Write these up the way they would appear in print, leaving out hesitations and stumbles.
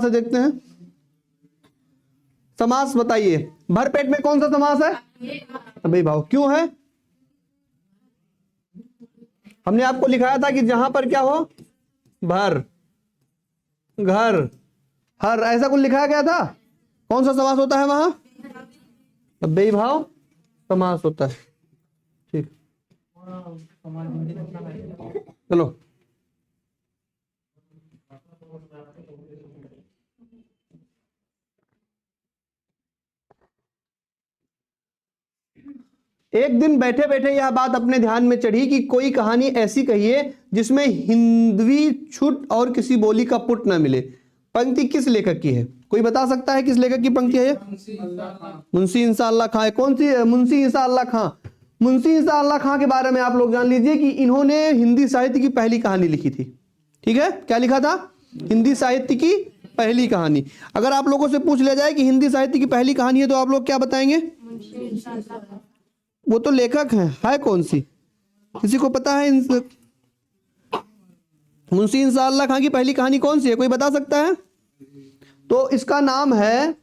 है देखते हैं। समास बताइए, भर पेट में कौन सा समास है? अबे भाव क्यों है? हमने आपको लिखाया था कि जहां पर क्या हो, भर, घर, हर, ऐसा कुछ लिखाया गया था। कौन सा समास होता है वहां? अव्ययी भाव समास होता है। ठीक, चलो एक दिन बैठे बैठे यह बात अपने ध्यान में चढ़ी कि कोई कहानी ऐसी कहिए जिसमें हिंदवी छुट और किसी बोली का पुट न मिले। पंक्ति किस लेखक की है? कोई बता सकता है किस लेखक की पंक्ति है ये? मुंशी इंसाअल्लाह खां है। कौन सी है? मुंशी इंसाअल्लाह खां। मुंशी इंसाअल्लाह खां के बारे में आप लोग जान लीजिए कि इन्होंने हिंदी साहित्य की पहली कहानी लिखी थी। ठीक है, क्या लिखा था? हिंदी साहित्य की पहली कहानी। अगर आप लोगों से पूछ लिया जाए कि हिंदी साहित्य की पहली कहानी है तो आप लोग क्या बताएंगे? वो तो लेखक है कौन सी? किसी को पता है? मुंशी इंसाअल्लाह खां की पहली कहानी कौन सी है? कोई बता सकता है? तो इसका नाम है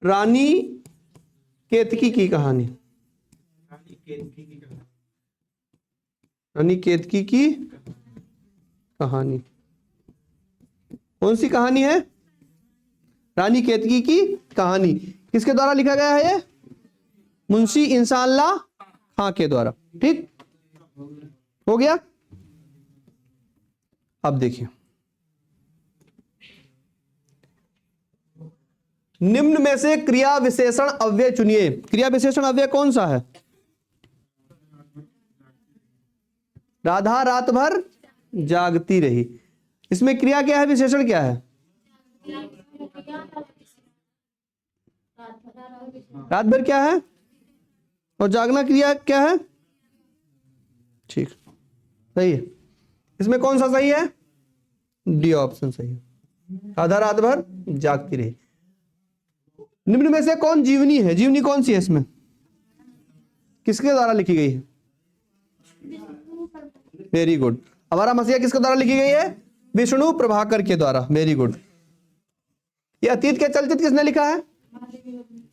रानी केतकी की कहानी। रानी केतकी की कहानी। कौन सी कहानी है? रानी केतकी की कहानी। किसके द्वारा लिखा गया है ये? मुंशी इंसाअल्लाह खां के द्वारा। ठीक हो गया। अब देखिए, निम्न में से क्रिया विशेषण अव्यय चुनिए। क्रिया विशेषण अव्यय कौन सा है? राधा रात भर जागती रही। इसमें क्रिया क्या है, विशेषण क्या है? रात भर क्या है और जागना क्रिया क्या है? ठीक, सही है। इसमें कौन सा सही है? डी ऑप्शन सही है, राधा रात भर जागती रही। निम्न में से कौन जीवनी है? जीवनी कौन सी है इसमें? किसके द्वारा लिखी गई है? Very good. हमारा मसीहा किसके द्वारा लिखी गई है? विष्णु प्रभाकर के द्वारा। Very good. ये अतीत के चलचित्र किसने लिखा है?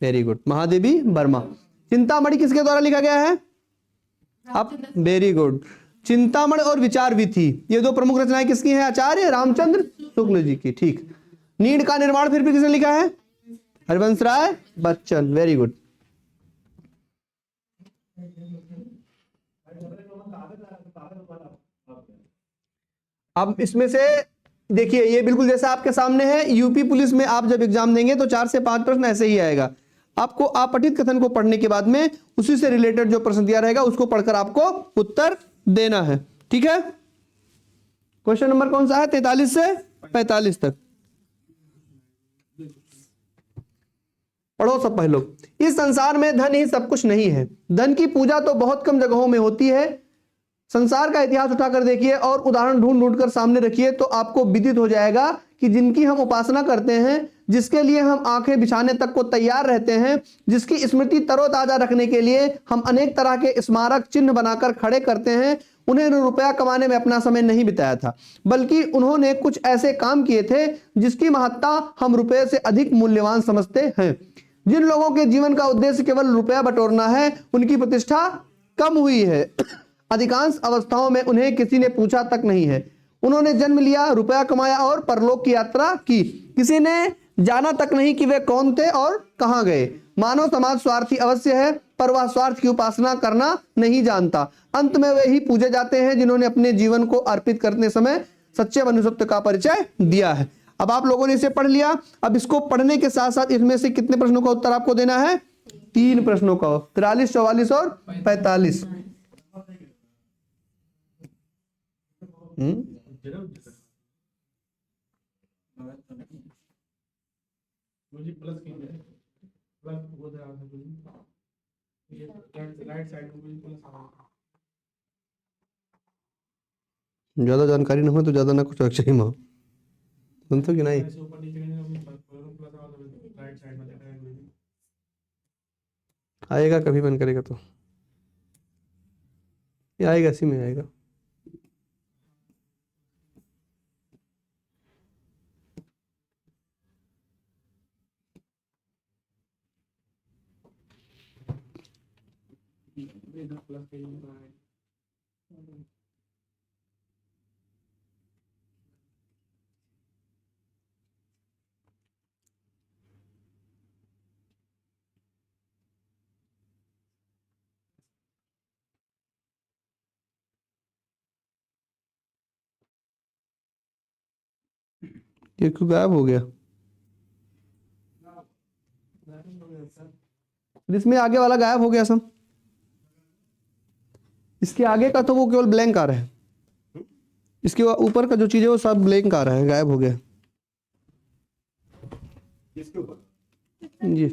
Very good, Mahadevi Varma. चिंतामणि किसके द्वारा लिखा गया है? आप, वेरी गुड। चिंतामणि और विचार विधि, ये दो प्रमुख रचनाएं किसकी हैं? आचार्य रामचंद्र शुक्ल जी की। ठीक। नीड़ का निर्माण फिर भी किसने लिखा है? हरिवंश राय बच्चन। Very good. अब इसमें से देखिए, ये बिल्कुल जैसा आपके सामने है, यूपी पुलिस में आप जब एग्जाम देंगे तो 4 से 5 प्रश्न ऐसे ही आएगा। आपको अपठित कथन को पढ़ने के बाद में उसी से रिलेटेड जो प्रश्न दिया रहेगा उसको पढ़कर आपको उत्तर देना है। ठीक है। क्वेश्चन नंबर कौन सा है? 43 से 45 तक पढ़ो सब पहले। इस संसार में धन ही सब कुछ नहीं है। धन की पूजा तो बहुत कम जगहों में होती है। संसार का इतिहास उठाकर देखिए और उदाहरण ढूंढ ढूंढ कर सामने रखिए तो आपको विदित हो जाएगा कि जिनकी हम उपासना करते हैं, जिसके लिए हम आंखें बिछाने तक को तैयार रहते हैं, जिसकी स्मृति तरोताजा रखने के लिए हम अनेक तरह के स्मारक चिन्ह बनाकर खड़े करते हैं, उन्हें रुपया कमाने में अपना समय नहीं बिताया था, बल्कि उन्होंने कुछ ऐसे काम किए थे जिसकी महत्ता हम रुपये से अधिक मूल्यवान समझते हैं। जिन लोगों के जीवन का उद्देश्य केवल रुपया बटोरना है, उनकी प्रतिष्ठा कम हुई है। अधिकांश अवस्थाओं में उन्हें किसी ने पूछा तक नहीं है। उन्होंने जन्म लिया, रुपया कमाया और परलोक की यात्रा की। किसी ने जाना तक नहीं कि वे कौन थे और कहां गए। मानव समाज स्वार्थी अवश्य है, पर वह स्वार्थ की उपासना करना नहीं जानता। अंत में वे ही पूजे जाते हैं जिन्होंने अपने जीवन को अर्पित करते समय सच्चे मनुष्यत्व का परिचय दिया है। अब आप लोगों ने इसे पढ़ लिया। अब इसको पढ़ने के साथ साथ इसमें से कितने प्रश्नों का उत्तर आपको देना है? 3 प्रश्नों का, 43, 44 और 45। ज्यादा जानकारी ना हो तो ज्यादा ना कुछ अक्षय में सुनते कि नहीं? आएगा कभी मन करेगा तो। ये आएगा, इसी में आएगा। ये क्यों गायब हो गया? इसमें आगे वाला गायब हो गया सब। इसके आगे का तो वो केवल ब्लैंक आ रहा है, इसके ऊपर का जो चीज है वो सब ब्लैंक आ रहा है, गायब हो गया। इसके ऊपर जी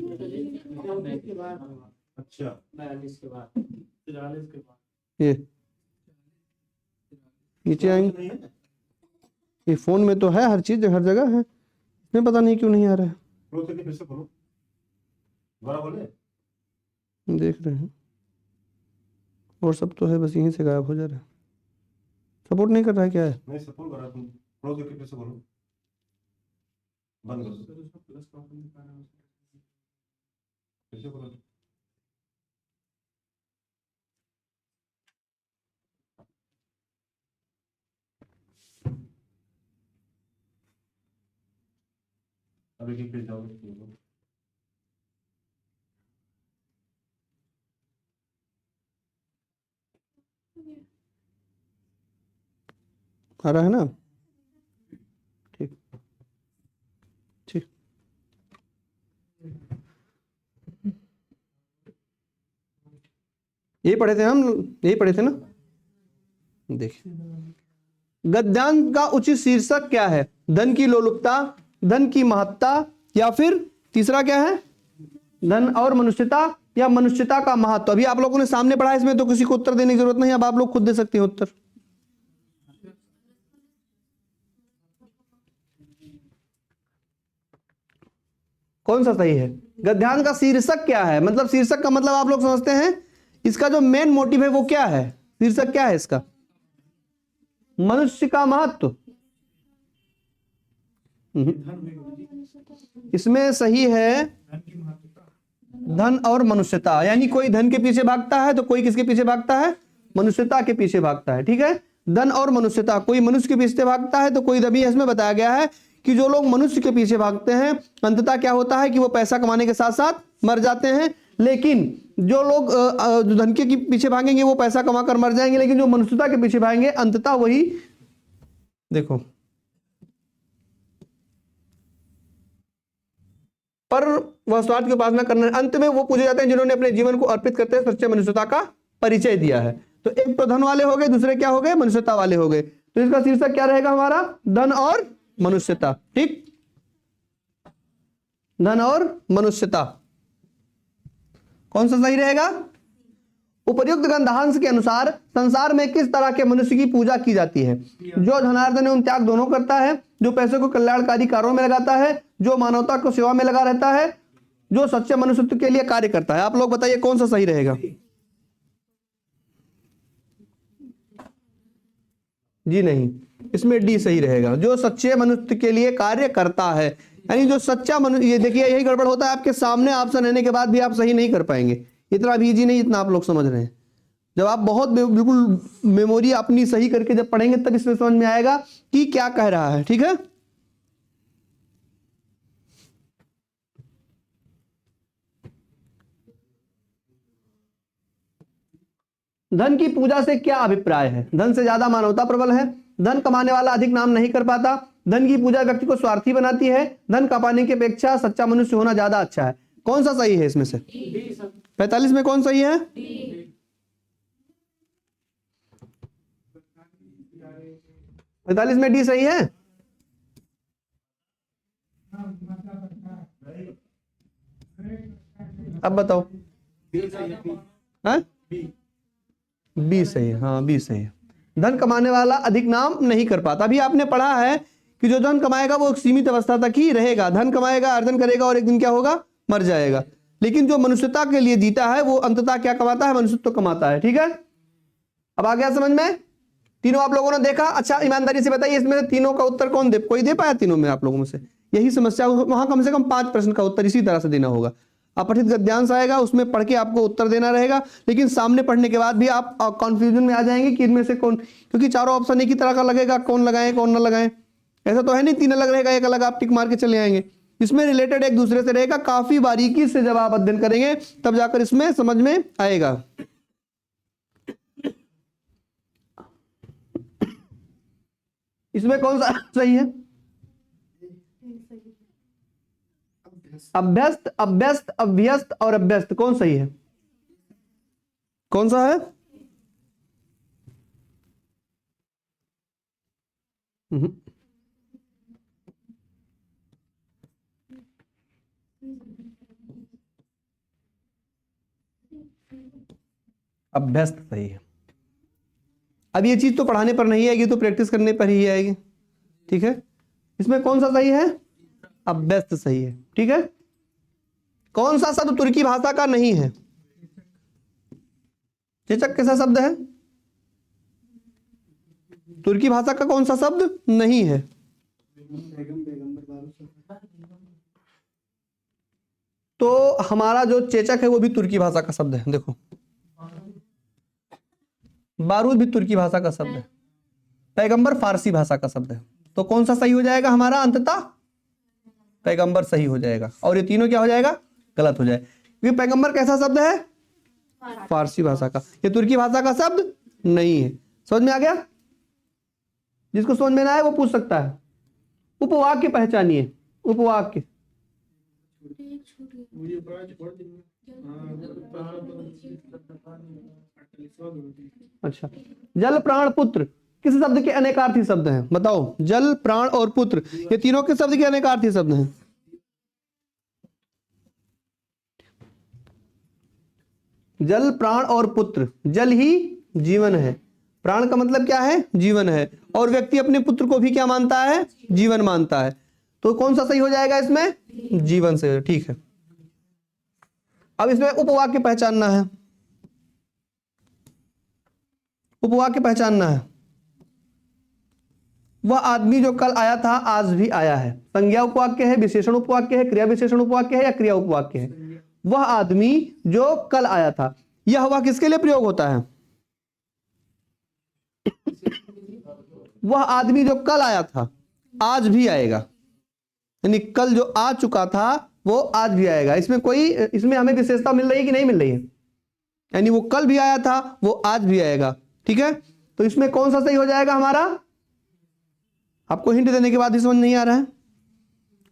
अच्छा 42 के बाद 43 के बाद ये नीचे आएंगे। ये फोन में तो है, हर चीज हर जगह है, इसमें पता नहीं क्यों नहीं आ रहा है। क्लोज करके फिर से खोलो, दोबारा बोले। देख रहे हैं, और सब तो है, बस यहीं से गायब हो जा रहा है। सपोर्ट नहीं कर रहा है, क्या है? नहीं सपोर्ट कर रहा, तुम क्लोज करके फिर से खोलो, बंद कर दो, फिर से खोलो। अभी की पेज जाओगे, आ रहा है ना? ठीक ठीक। यही पढ़े थे हम, यही पढ़े थे ना? देखिए, गद्यांश का उचित शीर्षक क्या है? धन की लोलुपता, धन की महत्ता, या फिर तीसरा क्या है, धन और मनुष्यता, या मनुष्यता का महत्व। अभी आप लोगों ने सामने पढ़ा, इसमें तो किसी को उत्तर देने की जरूरत नहीं, अब आप लोग खुद दे सकते हैं उत्तर। कौन सा सही है? गद्यांश का शीर्षक क्या है, मतलब शीर्षक का मतलब आप लोग समझते हैं, इसका जो मेन मोटिव है वो क्या है? शीर्षक क्या है इसका? मनुष्य का महत्व। इसमें सही है धन और मनुष्यता, यानी कोई धन के पीछे भागता है तो कोई किसके पीछे भागता है? मनुष्यता के पीछे भागता है। ठीक है, धन और मनुष्यता, कोई मनुष्य के पीछे भागता है तो कोई, अभी इसमें बताया गया है कि जो लोग मनुष्य के पीछे भागते हैं अंततः क्या होता है कि वो पैसा कमाने के साथ साथ मर जाते हैं। लेकिन जो लोग जो धन के पीछे भागेंगे वो पैसा कमा कर मर जाएंगे, लेकिन जो मनुष्यता के पीछे भागेंगे अंततः वही, देखो, पर वह स्वार्थ की उपासना करने, अंत में वो पूछे जाते हैं जिन्होंने अपने जीवन को अर्पित करते हैं सच्चे मनुष्यता का परिचय दिया है। तो एक तो धन वाले हो गए, दूसरे क्या हो गए? मनुष्यता वाले हो गए। तो इसका शीर्षक क्या रहेगा हमारा? धन और मनुष्यता। ठीक, धन और मनुष्यता कौन सा सही रहेगा? उपर्युक्त गंधांश के अनुसार संसार में किस तरह के मनुष्य की पूजा की जाती है? जो धनार्जन एवं त्याग दोनों करता है, जो पैसे को कल्याणकारी कार्यों में लगाता है, जो मानवता को सेवा में लगा रहता है, जो सच्चे मनुष्यत्व के लिए कार्य करता है। आप लोग बताइए कौन सा सही रहेगा? जी नहीं, इसमें डी सही रहेगा, जो सच्चे मनुष्य के लिए कार्य करता है, यानी जो सच्चा मनुष्य। ये देखिए, यही गड़बड़ होता है, आपके सामने ऑप्शन रहने के बाद भी आप सही नहीं कर पाएंगे। इतना भी इजी नहीं जितना आप लोग समझ रहे हैं। जब आप बहुत बिल्कुल मेमोरी अपनी सही करके जब पढ़ेंगे तब इसमें समझ में आएगा कि क्या कह रहा है। ठीक है, धन की पूजा से क्या अभिप्राय है? धन से ज्यादा मानवता प्रबल है, धन कमाने वाला अधिक नाम नहीं कर पाता, धन की पूजा व्यक्ति को स्वार्थी बनाती है, धन कमाने की अपेक्षा सच्चा मनुष्य होना ज्यादा अच्छा है। कौन सा सही है इसमें से? 45 में कौन सही है? 45 में डी सही है। अब बताओ, बी सही है। हाँ, बी सही है। धन कमाने वाला अधिक नाम नहीं कर पाता। अभी आपने पढ़ा है कि जो धन कमाएगा वो एक सीमित अवस्था तक ही रहेगा, धन कमाएगा, अर्जन करेगा और एक दिन क्या होगा? मर जाएगा। लेकिन जो मनुष्यता के लिए जीता है वो अंततः क्या कमाता है? मनुष्यत्व कमाता है। ठीक है, अब आ गया समझ में? तीनों आप लोगों ने देखा। अच्छा ईमानदारी से बताइए इसमें से तीनों का उत्तर कौन दे, कोई दे पाया तीनों में आप लोगों में से? यही समस्या, वहां कम से कम 5 प्रश्न का उत्तर इसी तरह से देना होगा। अपठित गद्यांश आएगा, उसमें पढ़ के आपको उत्तर देना रहेगा, लेकिन सामने पढ़ने के बाद भी आप कंफ्यूजन में आ जाएंगे कि इनमें से कौन, क्योंकि चारों ऑप्शन एक ही तरह का लगेगा, कौन लगाएं कौन ना लगाएं। ऐसा तो है नहीं 3 अलग रहेगा, एक अलग आप टिक मार के चले आएंगे। इसमें रिलेटेड एक दूसरे से रहेगा, काफी बारीकी से जब आप अध्ययन करेंगे तब जाकर इसमें समझ में आएगा। इसमें कौन सा सही है? अभ्यस्त, अभ्यस्त, अभ्यस्त और अभ्यस्त कौन सही है? कौन सा है? अभ्यस्त सही है। अब ये चीज तो पढ़ाने पर नहीं आएगी, तो प्रैक्टिस करने पर ही आएगी। ठीक है, इसमें कौन सा सही है? अभ्यस्त सही है। ठीक है, कौन सा शब्द तुर्की भाषा का नहीं है? चेचक कैसा शब्द है? तुर्की भाषा का कौन सा शब्द नहीं है? तो हमारा जो चेचक है वो भी तुर्की भाषा का शब्द है। देखो बारूद भी तुर्की भाषा का शब्द है, पैगंबर फारसी भाषा का शब्द है। तो कौन सा सही हो जाएगा हमारा? अंततः पैगंबर सही हो जाएगा, और ये तीनों क्या हो जाएगा? गलत हो जाएगा, क्योंकि पैगंबर कैसा शब्द है? फारसी भाषा का। ये तुर्की भाषा का शब्द नहीं है। समझ में आ गया? जिसको समझ में ना आए वो पूछ सकता है। उपवाक्य पहचानिए, उपवाक्य। अच्छा, जल प्राण पुत्र किस शब्द के अनेकार्थी शब्द हैं? बताओ। जल, प्राण और पुत्र, ये तीनों किस शब्द के अनेकार्थी शब्द हैं? जल, प्राण और पुत्र। जल ही जीवन है, प्राण का मतलब क्या है? जीवन है, और व्यक्ति अपने पुत्र को भी क्या मानता है? जीवन मानता है। तो कौन सा सही हो जाएगा इसमें? जीवन से। ठीक है, अब इसमें उपवाक्य पहचानना है। उपवाक्य पहचानना है। वह आदमी जो कल आया था आज भी आया है। संज्ञा उपवाक्य है, विशेषण उपवाक्य है, क्रिया विशेषण उपवाक्य है, या क्रिया उपवाक्य है? वह आदमी जो कल आया था, यह वह किसके लिए प्रयोग होता है? वह आदमी जो कल आया था आज भी आएगा, यानी कल जो आ चुका था वो आज भी आएगा। इसमें कोई, इसमें हमें विशेषता मिल रही है कि नहीं मिल रही है? यानी वो कल भी आया था वो आज भी आएगा। ठीक है, तो इसमें कौन सा सही हो जाएगा हमारा? आपको हिंट देने के बाद ही समझ नहीं आ रहा है?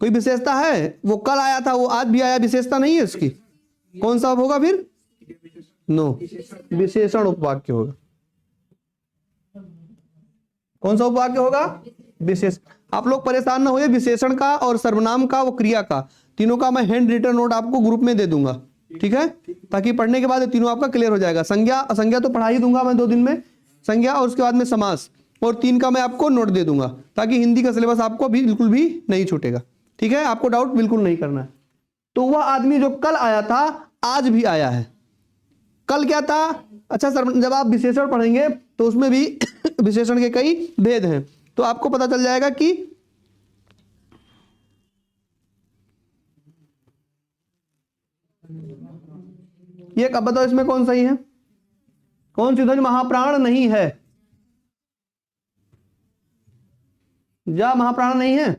कोई विशेषता है? वो कल आया था वो आज भी आया, विशेषता नहीं है उसकी। कौन सा होगा फिर? नो, विशेषण उपवाक्य होगा। कौन सा उपवाक्य होगा? विशेष। आप लोग परेशान ना होइए, विशेषण का और सर्वनाम का, वो क्रिया का, तीनों का मैं हैंड रिटन नोट आपको ग्रुप में दे दूंगा। ठीक है, ताकि पढ़ने के बाद तीनों आपका क्लियर हो जाएगा। संज्ञा, संज्ञा तो पढ़ा ही दूंगा मैं 2 दिन में, संज्ञा, और उसके बाद में समास, और 3 का मैं आपको नोट दे दूंगा, ताकि हिंदी का सिलेबस आपको भी बिल्कुल भी नहीं छूटेगा। ठीक है, आपको डाउट बिल्कुल नहीं करना है। तो वह आदमी जो कल आया था आज भी आया है। कल क्या था? अच्छा सर, जब आप विशेषण पढ़ेंगे तो उसमें भी विशेषण के कई भेद हैं, तो आपको पता चल जाएगा कि ये, अब बताओ इसमें कौन सही है? कौन सी ध्वनि महाप्राण नहीं है? जा महाप्राण नहीं है?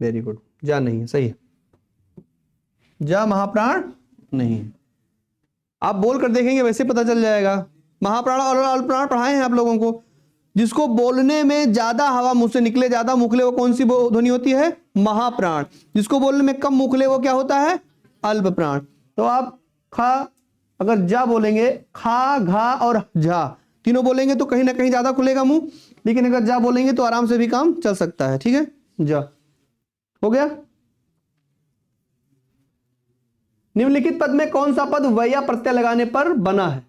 वेरी गुड, जा नहीं है, सही है। जा महाप्राण नहीं है। आप बोल कर देखेंगे वैसे पता चल जाएगा। महाप्राण और अल्पप्राण पढ़ाए हैं आप लोगों को। जिसको बोलने में ज्यादा हवा मुंह से निकले, ज्यादा मुखले, वो कौन सी ध्वनि होती है? महाप्राण। जिसको बोलने में कम मुखले, वो क्या होता है? अल्प प्राण। तो आप खा, अगर जा बोलेंगे, खा, घा और झा तीनों बोलेंगे तो कहीं ना कहीं ज्यादा खुलेगा मुंह, लेकिन अगर जा बोलेंगे तो आराम से भी काम चल सकता है। ठीक है, जा हो गया। निम्नलिखित पद में कौन सा पद वैया प्रत्यय लगाने पर बना है?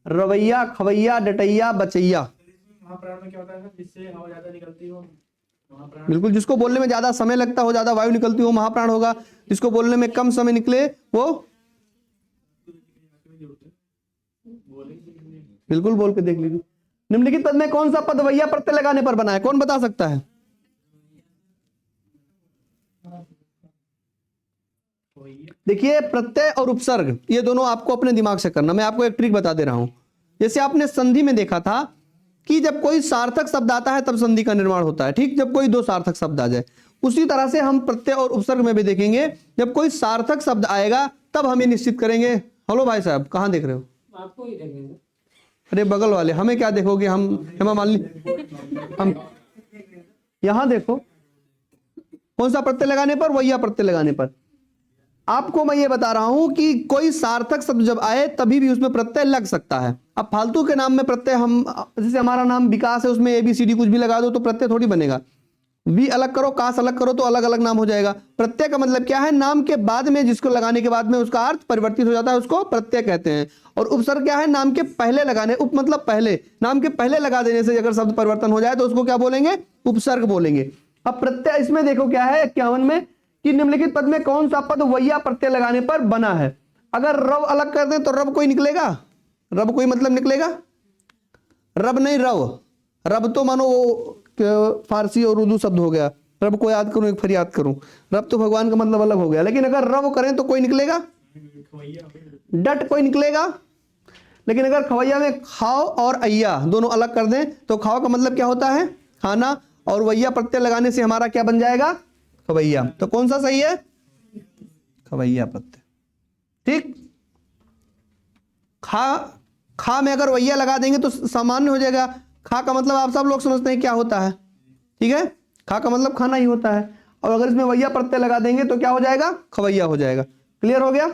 रवैया, खवैया, डटैया, बचैया। महाप्राण में क्या होता है? जिससे हवा ज्यादा निकलती हो। महाप्राण बिल्कुल, जिसको बोलने में ज्यादा समय लगता हो, ज्यादा वायु निकलती हो, महाप्राण होगा। जिसको बोलने में कम समय निकले वो बोलेंगे। बिल्कुल बोल के देख लीजिए। निम्नलिखित पद में कौन सा पद वैया प्रत्यय लगाने पर बना है, कौन बता सकता है? देखिए, प्रत्यय और उपसर्ग ये दोनों आपको अपने दिमाग से करना। मैं आपको एक ट्रिक बता दे रहा हूं। जैसे आपने संधि में देखा था कि जब कोई सार्थक शब्द आता है तब संधि का निर्माण होता है, ठीक, जब कोई दो सार्थक शब्द आ जाए। उसी तरह से हम प्रत्यय और उपसर्ग में भी देखेंगे, जब कोई सार्थक शब्द आएगा तब हम ये निश्चित करेंगे। हेलो भाई साहब, कहाँ देख रहे हो? आपको ही देखेंगे। अरे बगल वाले, हमें क्या देखोगे? हम हेमा मालिनी, हम यहां देखो। कौन सा प्रत्यय लगाने पर? वैया प्रत्यय लगाने पर। आपको मैं ये बता रहा हूं कि कोई सार्थक शब्द जब आए तभी भी उसमें प्रत्यय लग सकता है। अब फालतू के नाम में प्रत्यय, हम जैसे हमारा नाम विकास है, उसमें ABCD कुछ भी लगा दो तो प्रत्यय थोड़ी बनेगा। वी अलग करो, कास अलग करो तो अलग अलग नाम हो जाएगा। प्रत्यय का मतलब क्या है? नाम के बाद में जिसको लगाने के बाद में उसका अर्थ परिवर्तित हो जाता है, उसको प्रत्यय कहते हैं। और उपसर्ग क्या है? नाम के पहले लगाने, उप मतलब पहले, नाम के पहले लगा देने से अगर शब्द परिवर्तन हो जाए तो उसको क्या बोलेंगे? उपसर्ग बोलेंगे। अब प्रत्यय इसमें देखो क्या है 51 में, कि निम्नलिखित पद में कौन सा पद वैया प्रत्यय लगाने पर बना है। अगर रव अलग कर दें तो रब कोई निकलेगा? रब कोई मतलब निकलेगा? रब नहीं, रव। रब तो मानो वो फारसी और उर्दू शब्द हो गया। रब को याद करूं, एक फरियाद करूं। रब तो भगवान का मतलब अलग हो गया। लेकिन अगर रव करें तो कोई निकलेगा? डट कोई निकलेगा। लेकिन अगर खवैया में खाओ और अय्या दोनों अलग कर दें तो खाओ का मतलब क्या होता है? खाना। और वैया प्रत्यय लगाने से हमारा क्या बन जाएगा? खवैया। तो कौन सा सही है? खवैया प्रत्यय, ठीक। खा में अगर वैया लगा देंगे तो सामान्य हो जाएगा। खा का मतलब आप सब लोग समझते हैं क्या होता है, ठीक है? खा का मतलब खाना ही होता है। और अगर इसमें वैया प्रत्यय लगा देंगे तो क्या हो जाएगा? खवैया हो जाएगा। क्लियर हो गया?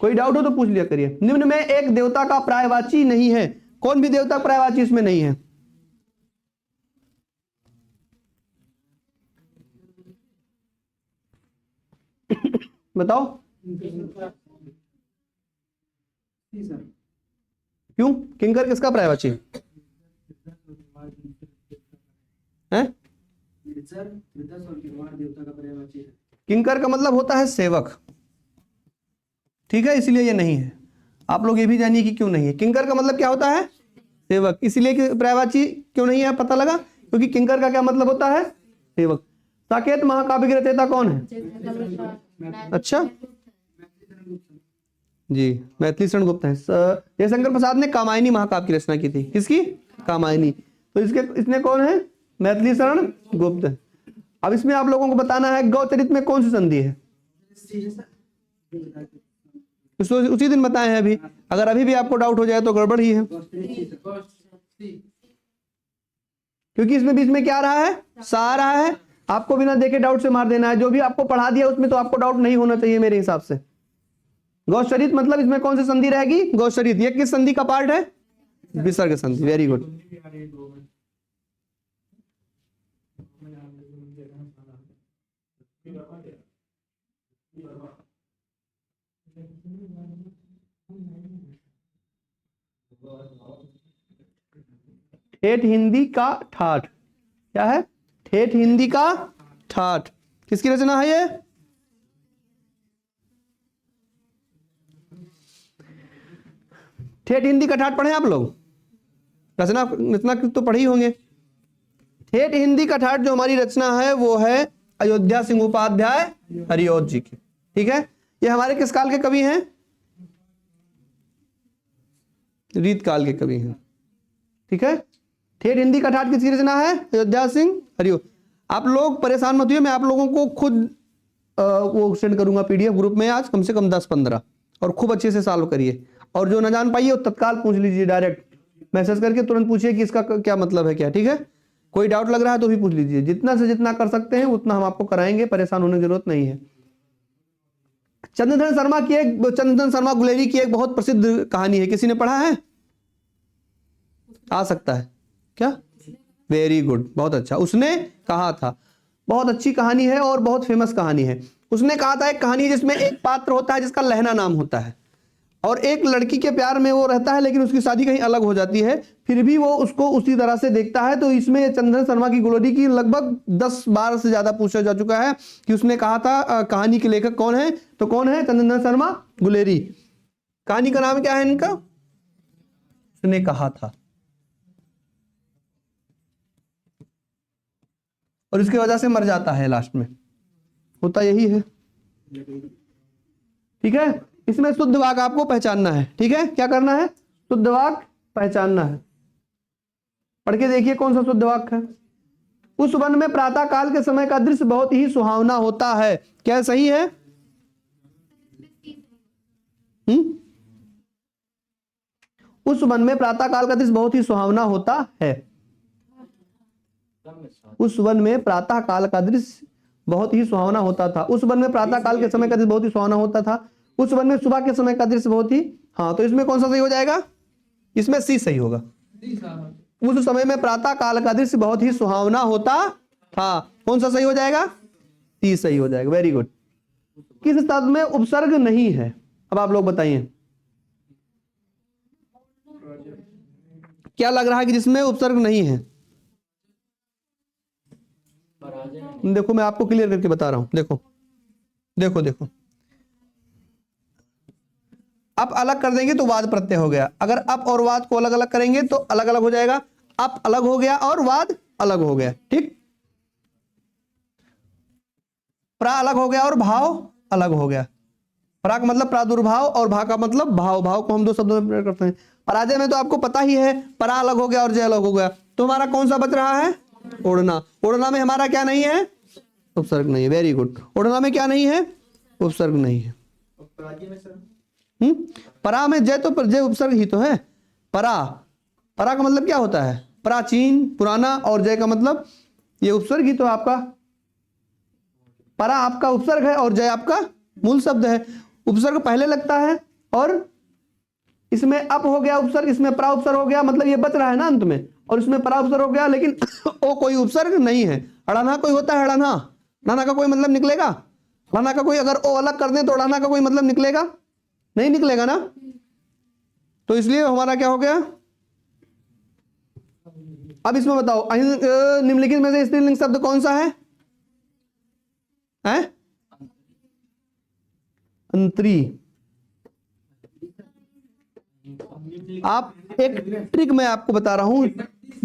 कोई डाउट हो तो पूछ लिया करिए। निम्न में एक देवता का पर्यायवाची नहीं है, कौन भी देवता पर्यायवाची इसमें नहीं है? बताओ क्यों? किंकर किसका पर्यायवाची है? किंकर का मतलब होता है सेवक, ठीक है, इसलिए ये नहीं है। आप लोग ये भी जानिए कि क्यों नहीं है। किंकर का मतलब क्या होता है? सेवक। इसलिए पर्यायवाची क्यों नहीं है पता लगा? क्योंकि किंकर का क्या मतलब होता है? सेवक। साकेत महाकाव्य के रचयिता कौन है? अच्छा जी, मैथिली शरण गुप्त हैं। जयशंकर प्रसाद ने कामायनी महाकाव्य की रचना की थी। किसकी? कामायनी। तो इसने कौन है? मैथिली शरण गुप्त। अब इसमें आप लोगों को बताना है गौचरित में कौन सी संधि है। इसको उसी दिन बताए हैं अभी। अगर अभी भी आपको डाउट हो जाए तो गड़बड़ ही है, क्योंकि इसमें बीच में क्या आ रहा है? सा आ रहा है। आपको बिना देखे डाउट से मार देना है। जो भी आपको पढ़ा दिया उसमें तो आपको डाउट नहीं होना चाहिए मेरे हिसाब से। गौचरित मतलब इसमें कौन सी संधि रहेगी? गौचरित। ये किस संधि का पार्ट है? विसर्ग संधि। Very good. ठेठ हिंदी का ठाठ। क्या है? ठेठ हिंदी का ठाठ। किसकी रचना है ये? ठेठ हिंदी का ठाठ पढ़े आप लोग? रचना तो पढ़े ही होंगे। ठेठ हिंदी का ठाठ जो हमारी रचना है वो है अयोध्या सिंह उपाध्याय हरिऔध जी की, ठीक है। ये हमारे किस काल के कवि हैं? रीत काल के कवि हैं, ठीक है। ठेठ हिंदी का ठाठ किसकी रचना है? अयोध्या सिंह हरिऔध। आप लोग परेशान मत होइए, मैं आप लोगों को खुद वो सेंड करूंगा PDF ग्रुप में आज कम से कम 10-15, और खूब अच्छे से सॉल्व करिए। और जो ना जान पाइए वो तत्काल पूछ लीजिए, डायरेक्ट मैसेज करके तुरंत पूछिए कि इसका क्या मतलब है, क्या, ठीक है। कोई डाउट लग रहा है तो भी पूछ लीजिए। जितना से जितना कर सकते हैं उतना हम आपको कराएंगे, परेशान होने की जरूरत नहीं है। चंद्रधन शर्मा गुलेरी की एक बहुत प्रसिद्ध कहानी है, किसी ने पढ़ा है? आ सकता है क्या? वेरी गुड, बहुत अच्छा। उसने कहा था, बहुत अच्छी कहानी है और बहुत फेमस कहानी है। उसने कहा था एक कहानी जिसमें एक पात्र होता है जिसका लहना नाम होता है, और एक लड़की के प्यार में वो रहता है लेकिन उसकी शादी कहीं अलग हो जाती है, फिर भी वो उसको उसी तरह से देखता है। तो इसमें चंदन शर्मा की गुलेरी की लगभग 10 बार से ज्यादा पूछा जा चुका है कि उसने कहा था कहानी के लेखक कौन है, तो कौन है? चंदन शर्मा गुलेरी। कहानी का नाम क्या है इनका? उसने कहा था, और इसकी वजह से मर जाता है लास्ट में, होता यही है। ठीक है, इसमें शुद्ध वाक्य आपको पहचानना है। ठीक है, क्या करना है? शुद्ध वाक्य पहचानना है। पढ़ के देखिए कौन सा शुद्ध वाक्य है। उस वन में प्रातः काल के समय का दृश्य बहुत ही सुहावना होता है। क्या सही है? उस वन में प्रातः काल का दृश्य बहुत ही सुहावना होता है। उस वन में प्रातः काल का दृश्य बहुत ही सुहावना होता था। उस वन में प्रातः काल के समय का दृश्य बहुत ही सुहावना होता था। उस वन में सुबह के समय का दृश्य बहुत ही, हाँ, तो इसमें कौन सा सही हो जाएगा? इसमें सी सही होगा। उस समय में प्रातः काल का दृश्य बहुत ही सुहावना होता था। कौन सा सही हो जाएगा? सी सही हो जाएगा। Very good. किस शब्द में उपसर्ग नहीं है? अब आप लोग बताइए, क्या लग रहा है कि जिसमें उपसर्ग नहीं है? देखो मैं आपको क्लियर करके बता रहा हूं। देखो देखो देखो, अप अलग कर देंगे तो वाद प्रत्यय हो गया। अगर अप और वाद को अलग अलग करेंगे तो अलग अलग हो जाएगा। अप अलग हो गया और वाद अलग हो गया। ठीक, प्रा अलग हो गया और भाव अलग हो गया। प्रा का मतलब प्रादुर्भाव और भा का मतलब भाव। भाव को हम दो शब्दों में प्रयोग करते हैं। पराजय में तो आपको पता ही है, परा अलग हो गया और जय अलग हो गया। तो हमारा कौन सा बच रहा है? ओढ़ना। ओढ़ना में हमारा क्या नहीं है? उपसर्ग नहीं है। Very good. ओढ़ना में क्या नहीं है? उपसर्ग नहीं है। परा में जय, तो जय उपसर्ग ही तो है। परा, परा का मतलब क्या होता है? प्राचीन, पुराना, और जय का मतलब ये उपसर्ग ही तो आपका। परा आपका उपसर्ग है और जय आपका मूल शब्द है। उपसर्ग पहले लगता है और इसमें अप हो गया उपसर्ग, इसमें परा उपसर्ग हो गया, मतलब ये बच रहा है ना अंत में, और इसमें परा उपसर्ग हो गया, लेकिन ओ कोई उपसर्ग नहीं है। अड़ाना कोई होता है? अड़ाना, अड़ाना का कोई मतलब निकलेगा? अड़ाना का कोई, अगर ओ अलग कर दें तो अड़ाना का कोई मतलब निकलेगा? नहीं निकलेगा ना। तो इसलिए हमारा क्या हो गया? अब इसमें बताओ निम्नलिखित में से स्त्रीलिंग शब्द कौन सा है? हैं? अंतरी। आप एक ट्रिक मैं आपको बता रहा हूं,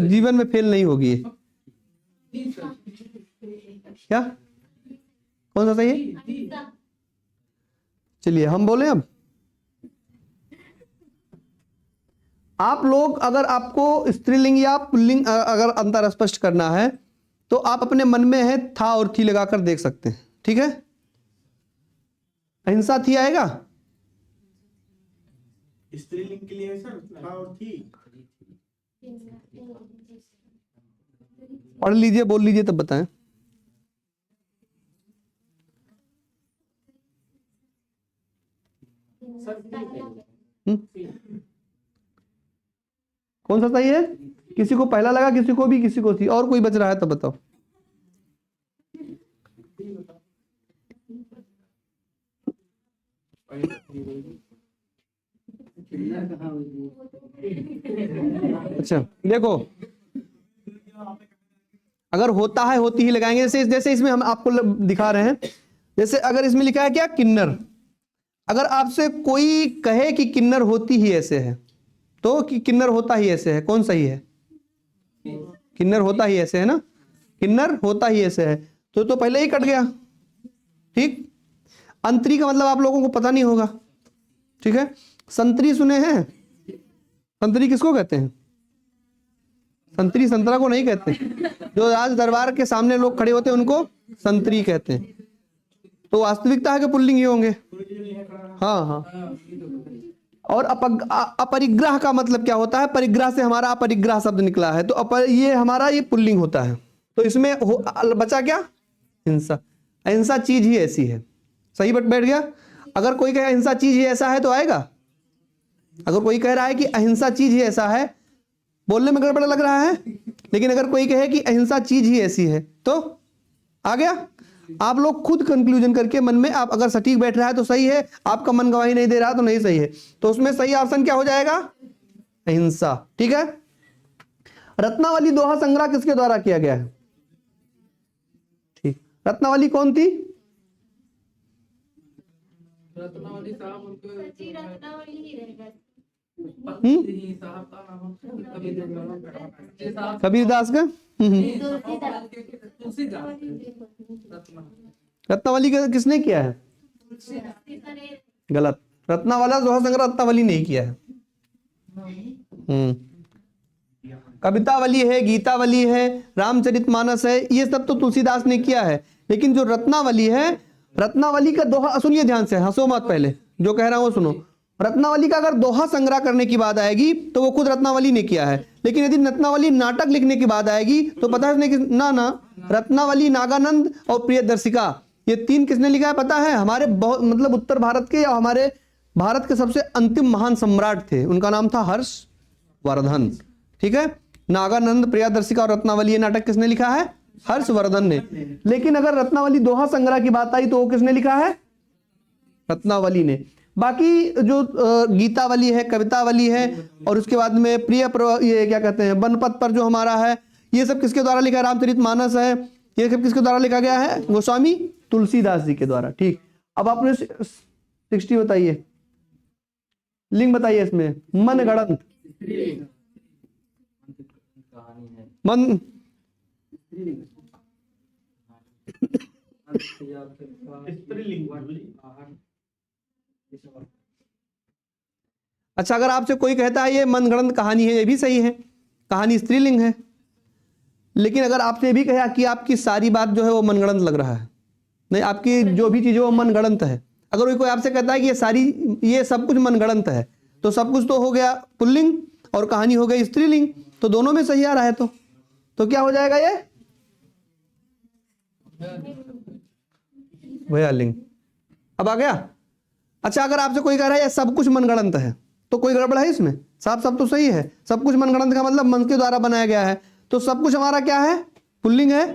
जीवन में फेल नहीं होगी। क्या कौन सा सही है? चलिए हम बोले। अब आप लोग, अगर आपको स्त्रीलिंग या पुल्लिंग अगर अंतर स्पष्ट करना है तो आप अपने मन में है था और थी लगाकर देख सकते हैं। ठीक है, अहिंसा थी आएगा? स्त्रीलिंग के लिए सर था और थी। पढ़ लीजिए, बोल लीजिए, तब बताएं। कौन सा सही है? किसी को पहला लगा, किसी को भी, किसी को थी, और कोई बच रहा है तब बताओ। अच्छा देखो, अगर होता है होती ही लगाएंगे। जैसे जैसे इसमें हम आपको दिखा रहे हैं, जैसे अगर इसमें लिखा है क्या? किन्नर। अगर आपसे कोई कहे कि किन्नर होती ही ऐसे है, तो कि किन्नर होता ही ऐसे है, कौन सही है? किन्नर होता ही ऐसे है ना, किन्नर होता ही ऐसे है, तो पहले ही कट गया। ठीक, अंतरी का मतलब आप लोगों को पता नहीं होगा। ठीक है, संतरी सुने हैं? संतरी किसको कहते हैं? संतरी संतरा को नहीं कहते। जो राज दरबार के सामने लोग खड़े होते हैं उनको संतरी कहते हैं। तो वास्तविकता है कि पुल्लिंग ही होंगे। हाँ हाँ। और अपरिग्रह का मतलब क्या होता है? परिग्रह से हमारा अपरिग्रह शब्द निकला है, तो ये हमारा ये पुल्लिंग होता है। तो इसमें बचा क्या? हिंसा। अहिंसा चीज ही ऐसी है। सही बट बैठ गया। अगर कोई कहे अहिंसा चीज ही ऐसा है तो आएगा। अगर कोई कह रहा है कि अहिंसा चीज ही ऐसा है, बोलने में गड़बड़ लग रहा है, लेकिन अगर कोई कहे कि अहिंसा चीज ही ऐसी है तो आ गया। आप लोग खुद कंक्लूजन करके मन में, आप अगर सटीक बैठ रहा है तो सही है, आपका मन गवाही नहीं दे रहा तो नहीं सही है। तो उसमें सही ऑप्शन क्या हो जाएगा? अहिंसा। ठीक है। रत्नावली दोहा संग्रह किसके द्वारा किया गया है? ठीक, रत्नावली कौन थी? रत्नावली साहब उनको कबीरदास का रत्नावली का किसने किया है? गलत। रत्नावाला दोहा संग्रह रत्नावली नहीं किया है। कवितावली है, गीतावली है, रामचरितमानस है, ये सब तो तुलसीदास ने किया है। लेकिन जो रत्नावली है, रत्नावली का दोहा, सुनिए ध्यान से, हंसो मत, पहले जो कह रहा हूं सुनो। रत्नावली का अगर दोहा संग्रह करने की बात आएगी तो वो खुद रत्नावली ने किया है। लेकिन यदि रत्नावली नाटक लिखने की बात आएगी तो पता है कि ना रत्नावली, नागानंद और प्रियदर्शिका, ये तीन किसने लिखा है पता है? हमारे बहुत, मतलब उत्तर भारत के या हमारे भारत के सबसे अंतिम महान सम्राट थे, उनका नाम था हर्षवर्धन। ठीक है। नागानंद, प्रियदर्शिका और रत्नावली, ये नाटक किसने लिखा है? हर्षवर्धन ने। लेकिन अगर रत्नावली दोहा संग्रह की बात आई तो वो किसने लिखा है? रत्नावली ने। बाकी जो गीतावली है, कवितावली है, और उसके बाद में ये क्या कहते हैं, बनपथ पर जो हमारा है, ये सब किसके द्वारा लिखा है? रामचरितमानस है, ये सब किसके द्वारा लिखा गया है? गोस्वामी तुलसीदास जी के द्वारा। ठीक। अब आपने 60 बताइए, लिंग बताइए इसमें। मनगढ़ंत, मन अच्छा, अगर आपसे कोई कहता है ये मनगढ़ंत कहानी है, ये भी सही है, कहानी स्त्रीलिंग है। लेकिन अगर आपसे भी कहा कि आपकी सारी बात जो है वो मनगढ़ंत लग रहा है, नहीं, आपकी जो भी चीज है वो मनगढ़ंत है, अगर कोई आपसे कहता है कि ये सब कुछ मनगढ़ंत है, तो सब कुछ तो हो गया पुल्लिंग और कहानी हो गई स्त्रीलिंग, तो दोनों में सही आ रहा है। तो क्या हो जाएगा? ये भयालिंग। अब आ गया। अच्छा, अगर आपसे कोई कह रहा है ये सब कुछ मनगढ़ंत है, तो कोई गड़बड़ है इसमें? साफ सब तो सही है। सब कुछ मनगढ़ंत का मतलब मन के द्वारा बनाया गया है, तो सब कुछ हमारा क्या है? पुल्लिंग है।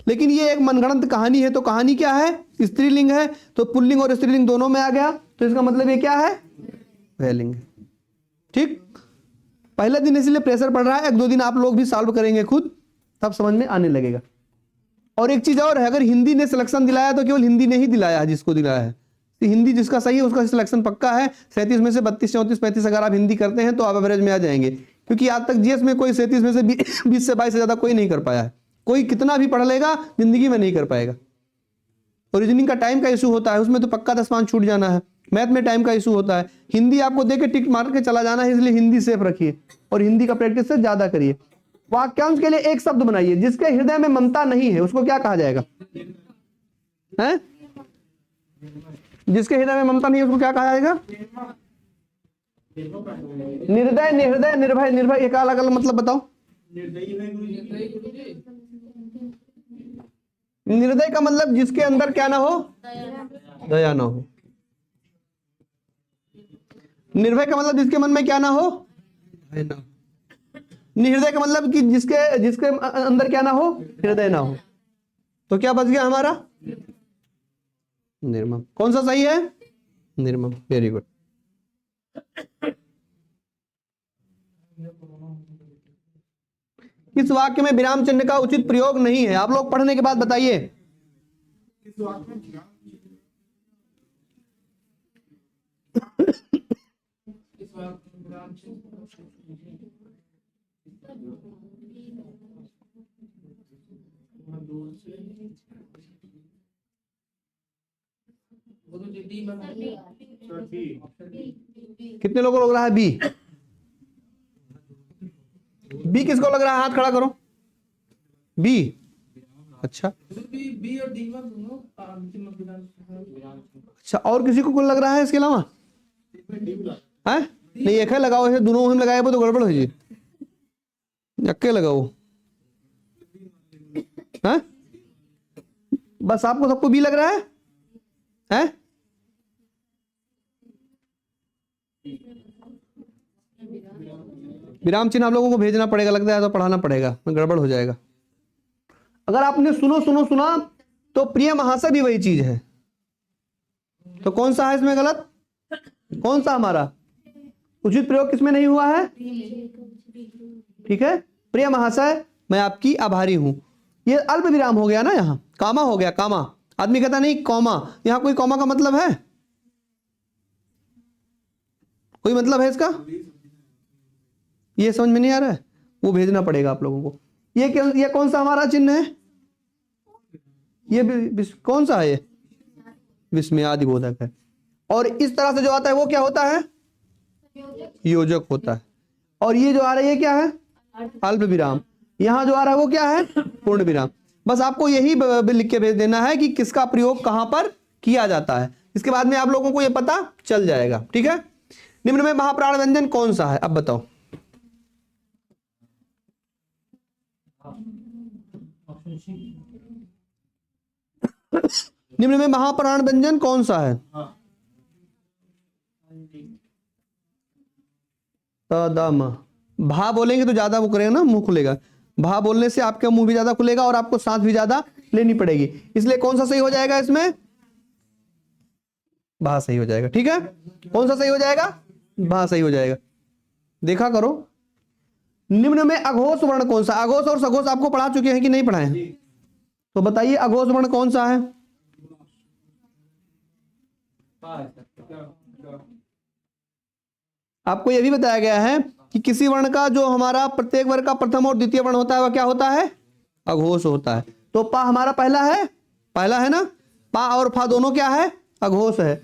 लेकिन ये एक मनगढ़ंत कहानी है, तो कहानी क्या है? स्त्रीलिंग है। तो पुल्लिंग और स्त्रीलिंग दोनों में आ गया, तो इसका मतलब ये क्या है? भयलिंग है। ठीक। पहले दिन इसलिए प्रेशर पड़ रहा है, 1-2 दिन आप लोग भी सॉल्व करेंगे खुद, तब समझ में आने लगेगा। और एक चीज और है, अगर हिंदी ने सिलेक्शन दिलाया तो केवल हिंदी ने ही दिलाया है जिसको दिलाया है। तो हिंदी जिसका सही है उसका सिलेक्शन पक्का है। 37 में से 32, 34, 35 अगर आप हिंदी करते हैं तो आप एवरेज में आ जाएंगे। क्योंकि आज तक जीएस में कोई 37 में से 20 से 22 से ज्यादा कोई नहीं कर पाया है। कोई कितना भी पढ़ लेगा जिंदगी में नहीं कर पाएगा। रीजनिंग का टाइम का इशू होता है, उसमें तो पक्का 10 पाँच छूट जाना है। मैथ में टाइम का इशू होता है। हिंदी आपको देके टिक मार के चला जाना है, इसलिए हिंदी सेफ रखिए और हिंदी का प्रैक्टिस से ज्यादा करिए। वाक्यांश के लिए एक शब्द बनाइए, जिसके हृदय में ममता नहीं है उसको क्या कहा जाएगा? हैं? जिसके हृदय में ममता नहीं है उसको क्या कहा जाएगा? निर्दय, निर्दय, निर्भय। निर्भय एक अलग अलग मतलब बताओ। निर्दय का मतलब जिसके अंदर क्या ना हो? दया ना हो। निर्भय का मतलब जिसके मन में क्या ना हो? भय ना हो। निर्हृदय का मतलब कि जिसके अंदर क्या ना हो? हृदय ना हो। तो क्या बच गया हमारा? निर्मम। कौन सा सही है? निर्मम। Very good. इस वाक्य में विराम चिन्ह का उचित प्रयोग नहीं है। आप लोग पढ़ने के बाद बताइए। कितने लोगों को लग रहा है बी? बी किसको लग रहा है? हाथ खड़ा करो। बी। अच्छा, बी और डी में दोनों। अच्छा, और किसी को लग रहा है इसके अलावा? है नहीं, एक है लगाओ, ऐसे दोनों में लगाए तो गड़बड़ हो जी। अक्के लगाओ। है बस आपको सबको बी लग रहा है? हैं? विराम चिन्ह आप लोगों को भेजना पड़ेगा, लगता है तो पढ़ाना पड़ेगा, गड़बड़ हो जाएगा। अगर आपने सुनो सुना तो प्रिय महाशय भी वही चीज है। तो कौन सा है इसमें गलत? कौन सा हमारा उचित प्रयोग किसमें नहीं हुआ है? ठीक है, प्रिय महाशय मैं आपकी आभारी हूं। ये अल्प विराम हो गया ना, यहां कामा हो गया। कामा आदमी कहता नहीं कॉमा, यहां कोई कॉमा का मतलब है? कोई मतलब है इसका? ये समझ में नहीं आ रहा है, वो भेजना पड़ेगा आप लोगों को। ये कौन सा हमारा चिन्ह है? ये कौन सा है? ये विस्मयादि बोधक है। और इस तरह से जो आता है वो क्या होता है? योजक होता है। और ये जो आ रहा है ये क्या है? अल्प विराम। यहां जो आ रहा है वो क्या है? पूर्ण विराम। बस आपको यही लिख के भेज देना है कि किसका प्रयोग कहां पर किया जाता है। इसके बाद में आप लोगों को ये पता चल जाएगा। ठीक है, निम्न में महाप्राण व्यंजन कौन सा है? अब बताओ। Option C. निम्न में महाप्राण व्यंजन कौन सा है? तदम। भा बोलेंगे तो ज्यादा वो करेगा ना, मुंह खुलेगा। भा बोलने से आपका मुंह भी ज्यादा खुलेगा और आपको सांस भी ज्यादा लेनी पड़ेगी। इसलिए कौन सा सही हो जाएगा इसमें? भा सही हो जाएगा। ठीक है, कौन सा सही हो जाएगा? भा सही हो जाएगा। देखा करो। निम्न में अघोष वर्ण कौन सा? अघोष और सघोष आपको पढ़ा चुके हैं कि नहीं पढ़ाए हैं? तो बताइए अघोष वर्ण कौन सा है? आपको यह भी बताया गया है कि किसी वर्ण का जो हमारा प्रत्येक वर्ग का प्रथम और द्वितीय वर्ण होता है वह क्या होता है? अघोष होता है। तो पा हमारा पहला है, पहला है ना। पा और फा दोनों क्या है? अघोष है।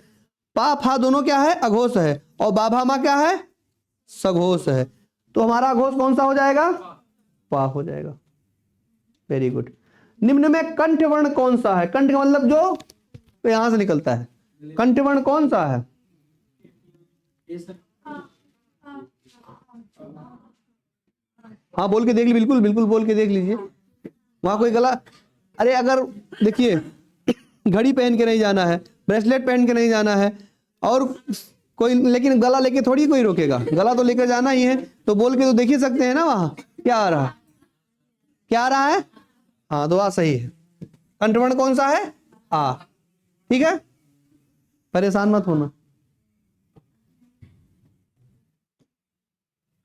पा फा दोनों क्या है? अघोष है। और बाभामा क्या है? सघोष है। तो हमारा अघोष कौन सा हो जाएगा? पा हो जाएगा। Very good. निम्न में कंठ वर्ण कौन सा है? कंठ का मतलब जो तो यहां से निकलता है। कंठ वर्ण कौन सा है? हाँ बोल के देख लीजिए, बिल्कुल बिल्कुल बोल के देख लीजिए। वहां कोई गला, अरे अगर देखिए घड़ी पहन के नहीं जाना है, ब्रेसलेट पहन के नहीं जाना है, और कोई लेकिन गला लेके थोड़ी कोई रोकेगा, गला तो लेकर जाना ही है। तो बोल के तो देख ही सकते हैं ना वहां क्या आ रहा है, क्या आ रहा है। हाँ तो आ सही है। कंठवर्ण कौन सा है? आ। ठीक है, परेशान मत होना।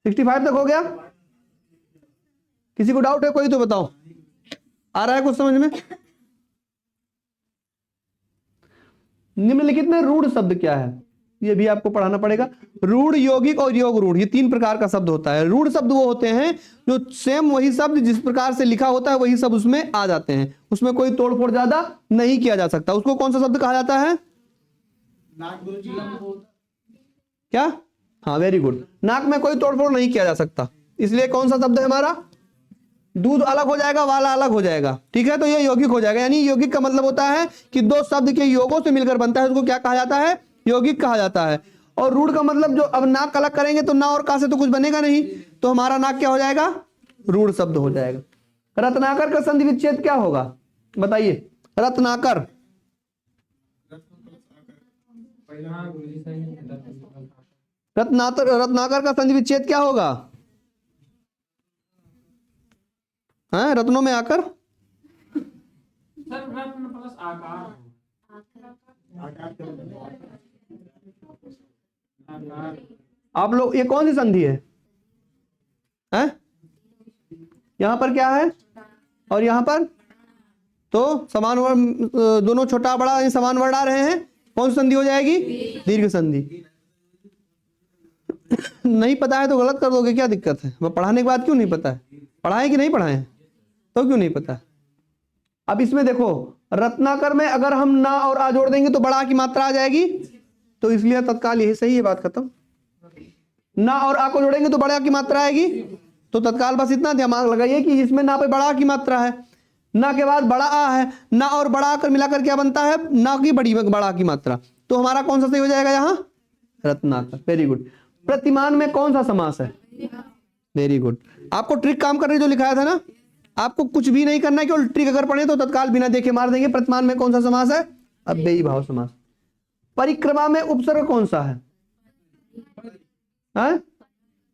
65 तक हो गया। किसी को डाउट है कोई तो बताओ, आ रहा है कुछ समझ में? निम्नलिखित में रूढ़ शब्द क्या है? ये भी आपको पढ़ाना पड़ेगा। रूढ़, यौगिक और योग रूढ़, ये 3 प्रकार का शब्द होता है। रूढ़ शब्द वो होते हैं जो सेम वही शब्द जिस प्रकार से लिखा होता है वही सब उसमें आ जाते हैं, उसमें कोई तोड़फोड़ ज्यादा नहीं किया जा सकता। उसको कौन सा शब्द कहा जाता है? क्या? हाँ वेरी गुड। नाक में कोई तोड़फोड़ नहीं किया जा सकता, इसलिए कौन सा शब्द है हमारा? दूध अलग हो जाएगा, वाला अलग हो जाएगा। ठीक है, तो ये यौगिक हो जाएगा। यानी यौगिक का मतलब होता है कि 2 शब्द के योगों से मिलकर बनता है, उसको क्या कहा जाता है? यौगिक कहा जाता है। और रूढ़ का मतलब जो, अब नाक अलग करेंगे तो ना और का से तो कुछ बनेगा नहीं, तो हमारा नाक क्या हो जाएगा? रूढ़ शब्द हो जाएगा। रत्नाकर का संधि विच्छेद क्या होगा बताइए? रत्नाकर, रत्नाकर का संधि विच्छेद क्या होगा? हाँ, रत्नों में आकर। सर रत्न प्लस आकार। आप लोग ये कौन सी संधि है? हैं? यहां पर क्या है और यहां पर? तो समान वर्ण, दोनों छोटा बड़ा समान वर्ण आ रहे हैं, कौन सी संधि हो जाएगी? दीर्घ संधि। नहीं पता है तो गलत कर दोगे, क्या दिक्कत है? पढ़ाने के बाद क्यों नहीं पता है? पढ़ाए कि नहीं पढ़ाए तो क्यों नहीं पता? अब इसमें देखो, रत्नाकर में अगर हम ना और आ जोड़ देंगे तो बड़ा की मात्रा आ जाएगी, तो इसलिए तत्काल यही सही है, बात खत्म। ना और आ को जोड़ेंगे तो बड़ा की मात्रा आएगी, तो तत्काल बस इतना दिमाग लगाइए कि इसमें ना पे बड़ा की मात्रा है, ना के बाद बड़ा आ है, ना और बड़ा आकर मिलाकर क्या बनता है? ना की बड़ा की मात्रा। तो हमारा कौन सा सही हो जाएगा यहाँ? रत्नाकर। Very good. प्रतिमान में कौन सा समास है? Very good. आपको ट्रिक काम करने जो लिखाया था ना, आपको कुछ भी नहीं करना है, केवल ट्रिक अगर पढ़े तो तत्काल बिना देखे मार देंगे। प्रतिमान में कौन सा समास है? अव्ययी भाव समास। परिक्रमा में उपसर्ग कौन सा है?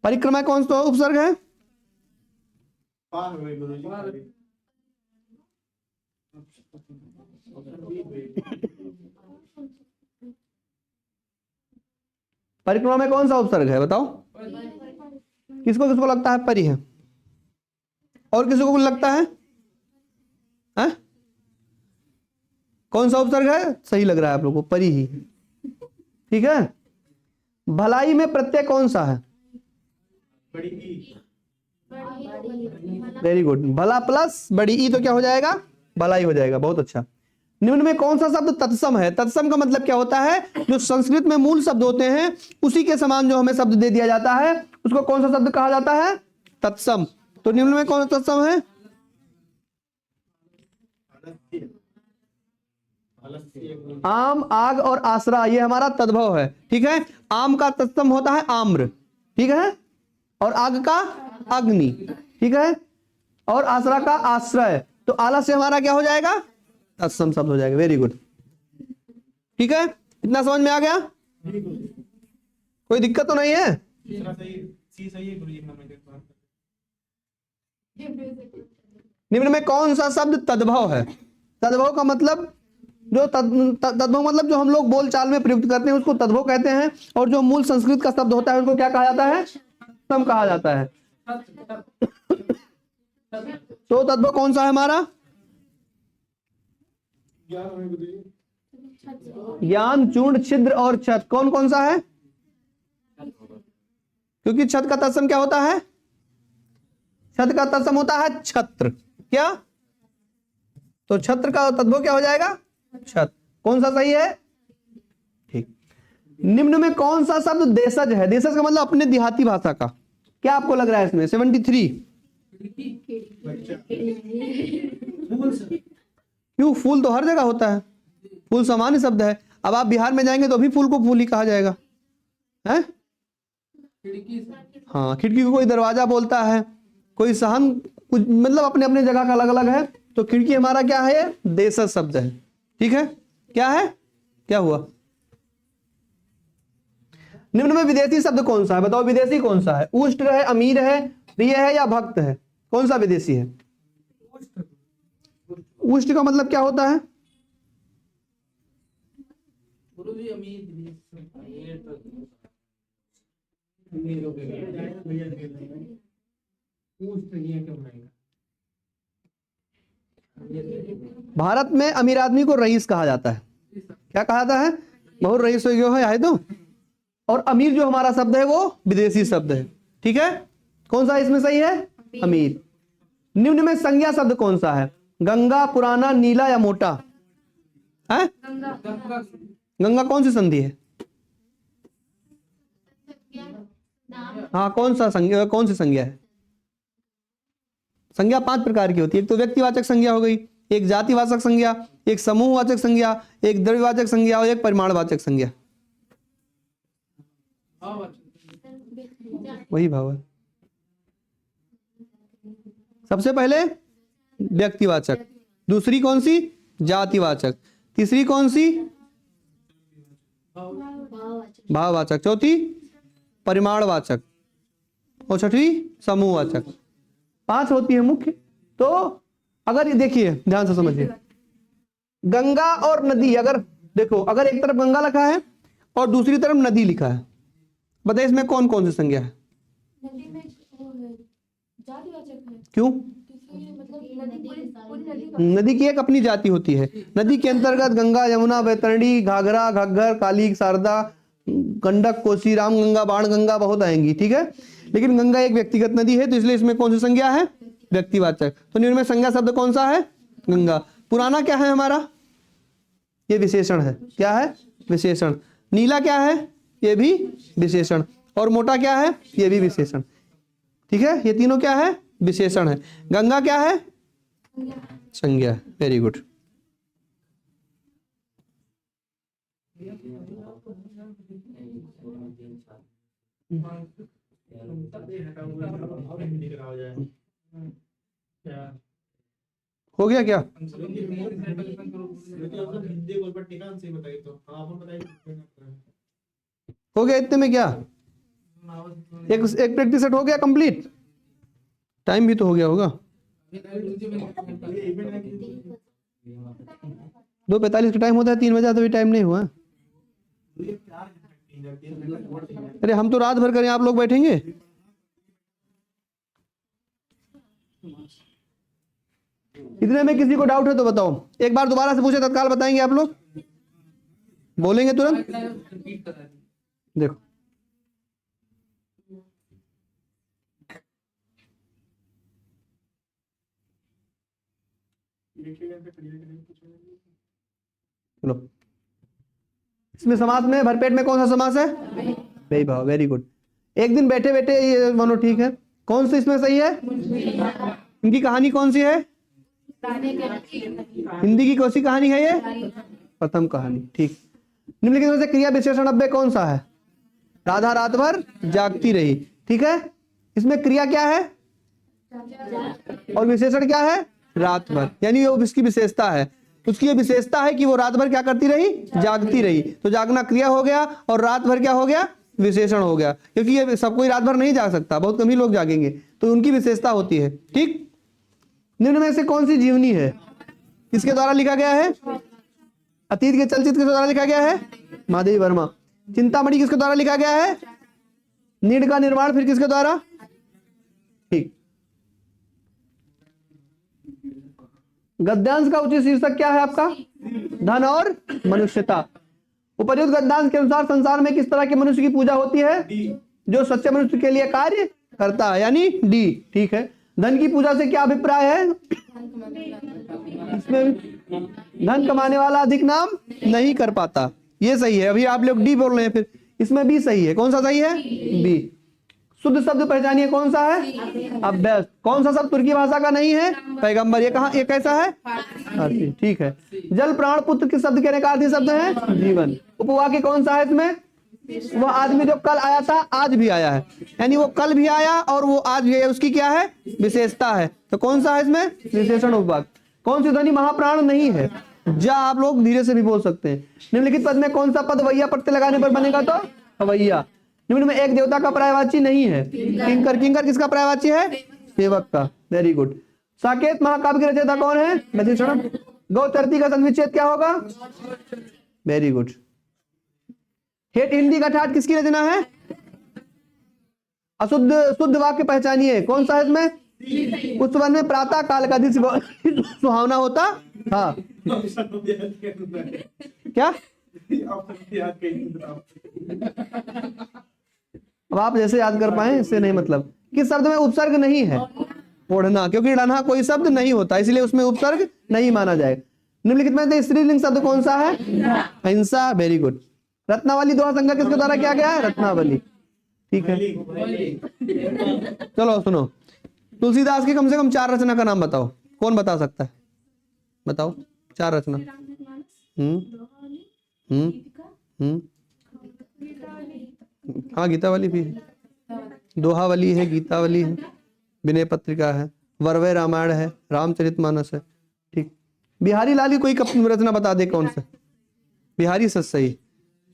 परिक्रमा कौन सा उपसर्ग है? परिक्रमा में कौन सा उपसर्ग है बताओ? किसको किसको लगता है परि है? और किसी को लगता है? हैं? कौन सा उपसर्ग है? सही लग रहा है आप लोगों को, परि ही। ठीक है। भलाई में प्रत्यय कौन सा है? Very good. भला प्लस बड़ी ई तो क्या हो जाएगा? भलाई हो जाएगा। बहुत अच्छा। निम्न में कौन सा शब्द तत्सम है? तत्सम का मतलब क्या होता है? जो संस्कृत में मूल शब्द होते हैं उसी के समान जो हमें शब्द दे दिया जाता है उसको कौन सा शब्द कहा जाता है? तत्सम। तो निम्न में कौन सा तत्सम है? आम, आग और आसरा, ये हमारा तद्भव है। ठीक है। आम का तत्सम होता है आम्र, ठीक है, और आग का अग्नि, ठीक है, और आसरा का आश्रय। तो आलस से हमारा क्या हो जाएगा? तत्सम शब्द हो जाएगा। Very good. ठीक है। इतना समझ में आ गया? कोई दिक्कत तो नहीं है? निम्न में कौन सा शब्द तद्भव है? तद्भव का मतलब जो तद्भव मतलब जो हम लोग बोलचाल में प्रयुक्त करते हैं उसको तद्भव कहते हैं, और जो मूल संस्कृत का शब्द होता है उसको क्या कहा जाता है? तत्सम कहा जाता है। तो तद्भव कौन सा है हमारा? ज्ञान, चूर्ण, छिद्र और छत। कौन कौन सा है? क्योंकि छत का तत्सम क्या होता है? छत का तत्सम होता है छत्र। क्या? तो छत्र का तद्भव क्या हो जाएगा? छत। कौन सा सही है? ठीक। निम्न में कौन सा शब्द देशज है? देशज का मतलब अपने देहाती भाषा का। क्या आपको लग रहा है इसमें? 73। क्यों? फूल तो हर जगह होता है। फूल सामान्य शब्द है। अब आप बिहार में जाएंगे तो भी फूल को फूल ही कहा जाएगा, है? हाँ, खिड़की को कोई दरवाजा बोलता है, कोई सहन, कुछ मतलब अपने अपने जगह का अलग अलग है। तो खिड़की हमारा क्या है? देशज शब्द है। ठीक है। क्या है? क्या हुआ? निम्न में विदेशी शब्द कौन सा है? बताओ विदेशी कौन सा है? उष्ट है, अमीर है, प्रिय है या भक्त है? कौन सा विदेशी है? उष्ट का मतलब क्या होता है? भारत में अमीर आदमी को रईस कहा जाता है। क्या कहा जाता है? बहुत रईस हो गया है तो। और अमीर जो हमारा शब्द है वो विदेशी शब्द है। ठीक है। कौन सा इसमें सही है? अमीर। निम्न में संज्ञा शब्द कौन सा है? गंगा, पुराना, नीला या मोटा? है? गंगा कौन सी संधि है? हाँ, कौन सा संज्ञा, कौन सी संज्ञा है? संज्ञा 5 प्रकार की होती है। एक तो व्यक्तिवाचक संज्ञा हो गई, एक जातिवाचक संज्ञा, एक समूहवाचक संज्ञा, एक द्रव्यवाचक संज्ञा और एक परिमाणवाचक संज्ञा। वही भाव है। सबसे पहले व्यक्तिवाचक, दूसरी कौन सी? जातिवाचक, तीसरी कौन सी? भाववाचक, चौथी परिमाणवाचक और छठवीं समूहवाचक। 5 होती है मुख्य। तो अगर ये देखिए ध्यान से समझिए, गंगा और नदी, अगर देखो अगर एक तरफ गंगा लिखा है और दूसरी तरफ नदी लिखा है, बताइए इसमें कौन कौन सी संज्ञा है? नदी में जातिवाचक है। क्यों? नदी की एक अपनी जाति होती है। नदी के अंतर्गत गंगा, यमुना, बैतरणी, घाघरा, घग्गर, काली, शारदा, गंडक, कोसी, रामगंगा, बाणगंगा बहुत आएंगी। ठीक है। लेकिन गंगा एक व्यक्तिगत नदी है तो इसलिए इसमें कौन सी संज्ञा है? व्यक्तिवाचक। तो निम्न में संज्ञा शब्द कौन सा है? गंगा। पुराना क्या है हमारा? ये विशेषण है। क्या है? विशेषण। नीला क्या है? ये भी विशेषण। और मोटा क्या है? ये भी विशेषण। ठीक है। ये तीनों क्या है? विशेषण है। गंगा क्या है? संज्ञा। Very good. हो गया क्या? हो गया इतने में? क्या एक प्रैक्टिस सेट हो गया कंप्लीट? टाइम भी तो हो गया होगा। 2:45 का टाइम होता है, 3 बजे तो भी टाइम नहीं हुआ। अरे हम तो रात भर करें, आप लोग बैठेंगे? इतने में किसी को डाउट है तो बताओ, एक बार दोबारा से पूछे तत्काल बताएंगे आप लोग, बोलेंगे तुरंत? देखो चलो, इसमें समास में भरपेट में कौन सा समास है? बेई भाव, वेरी गुड। एक दिन बैठे बैठे ये मानो ठीक है, कौन सा इसमें सही है? इनकी कहानी कौन सी है? हिंदी की कौन सी कहानी है ये? प्रथम कहानी, ठीक। निम्नलिखित में से क्रिया विशेषण अव्यय कौन सा है? राधा रात भर जागती रही, ठीक है। इसमें क्रिया क्या है और विशेषण क्या है? रात भर, यानी वो इसकी विशेषता है, उसकी ये विशेषता है कि वो रात भर क्या करती रही? जागती रही। तो जागना क्रिया हो गया और रात भर क्या हो गया? विशेषण हो गया, क्योंकि ये सब कोई रात भर नहीं जाग सकता, बहुत कम ही लोग जागेंगे, तो उनकी विशेषता होती है, ठीक। निम्न में से कौन सी जीवनी है? किसके द्वारा लिखा गया है? अतीत के चलचित्र किसके द्वारा लिखा गया है? महादेवी वर्मा। चिंतामणि किसके द्वारा लिखा गया है? नीड का निर्माण फिर किसके द्वारा? ठीक। गद्यांश का उचित शीर्षक क्या है आपका? धन और मनुष्यता। उपर्युक्त गद्यांश के अनुसार संसार में किस तरह के मनुष्य की पूजा होती है? जो सच्चे मनुष्य के लिए कार्य करता है, यानी डी, ठीक है। धन की पूजा से क्या अभिप्राय है? इसमें धन कमाने वाला अधिक नाम नहीं कर पाता, ये सही है। अभी आप लोग डी बोल रहे हैं, फिर इसमें बी सही है। कौन सा सही है? बी। शुद्ध शब्द पहचानिए, कौन सा है? अभ्यस्त। कौन सा शब्द तुर्की भाषा का नहीं है? पैगंबर। ये कहाँ, ये कैसा है? फारसी, ठीक है। जल प्राण पुत्र किस शब्द के नकारार्थी शब्द है? जीवन। उपवाक्य कौन सा है इसमें? वो आदमी जो कल आया था आज भी आया है, यानी वो कल भी आया और वो आज भी आया, उसकी क्या है? विशेषता है। तो कौन सा है इसमें? विशेषण उपवाक्य। कौन सी ध्वनि महाप्राण नहीं है? जा, आप लोग धीरे से भी बोल सकते हैं। निम्नलिखित पद में कौन सा पद वैया प्रत्यय लगाने पर बनेगा? तो हवैया। निम्न में एक देवता का पर्यायवाची नहीं है। किंकर। किंकर किसका पर्यायवाची है? सेवक का, वेरी गुड। साकेत महाकाव्य के रचयिता कौन है? विभीषण। गौचरती का संविच्छेद क्या होगा? Very good. ठेठ हिंदी का ठाठ किसकी रचना है? अशुद्ध शुद्ध वाक्य पहचानिए, कौन सा है इसमें? उस वन में प्रातः काल का दिन सुहावना होता। हाँ क्या? अब आप जैसे याद कर पाए, इससे नहीं मतलब। किस शब्द में उपसर्ग नहीं है? ओढ़ना, क्योंकि डना कोई शब्द नहीं होता, इसलिए उसमें उपसर्ग नहीं माना जाएगा। निम्नलिखित में से स्त्रीलिंग शब्द कौन सा है? अहिंसा, वेरी गुड। रत्नावली दोहा संग्रह किसके द्वारा किया गया है? रत्नावली, ठीक है। चलो सुनो, तुलसीदास की कम से कम 4 रचना का नाम बताओ, कौन बता सकता है? बताओ 4 रचना। हाँ, गीतावली भी है, दोहावली है, गीतावली है, विनय पत्रिका है, वरवय रामायण है, रामचरितमानस है, ठीक। बिहारी लाल की कोई रचना बता दे कौन सा? बिहारी सच सही।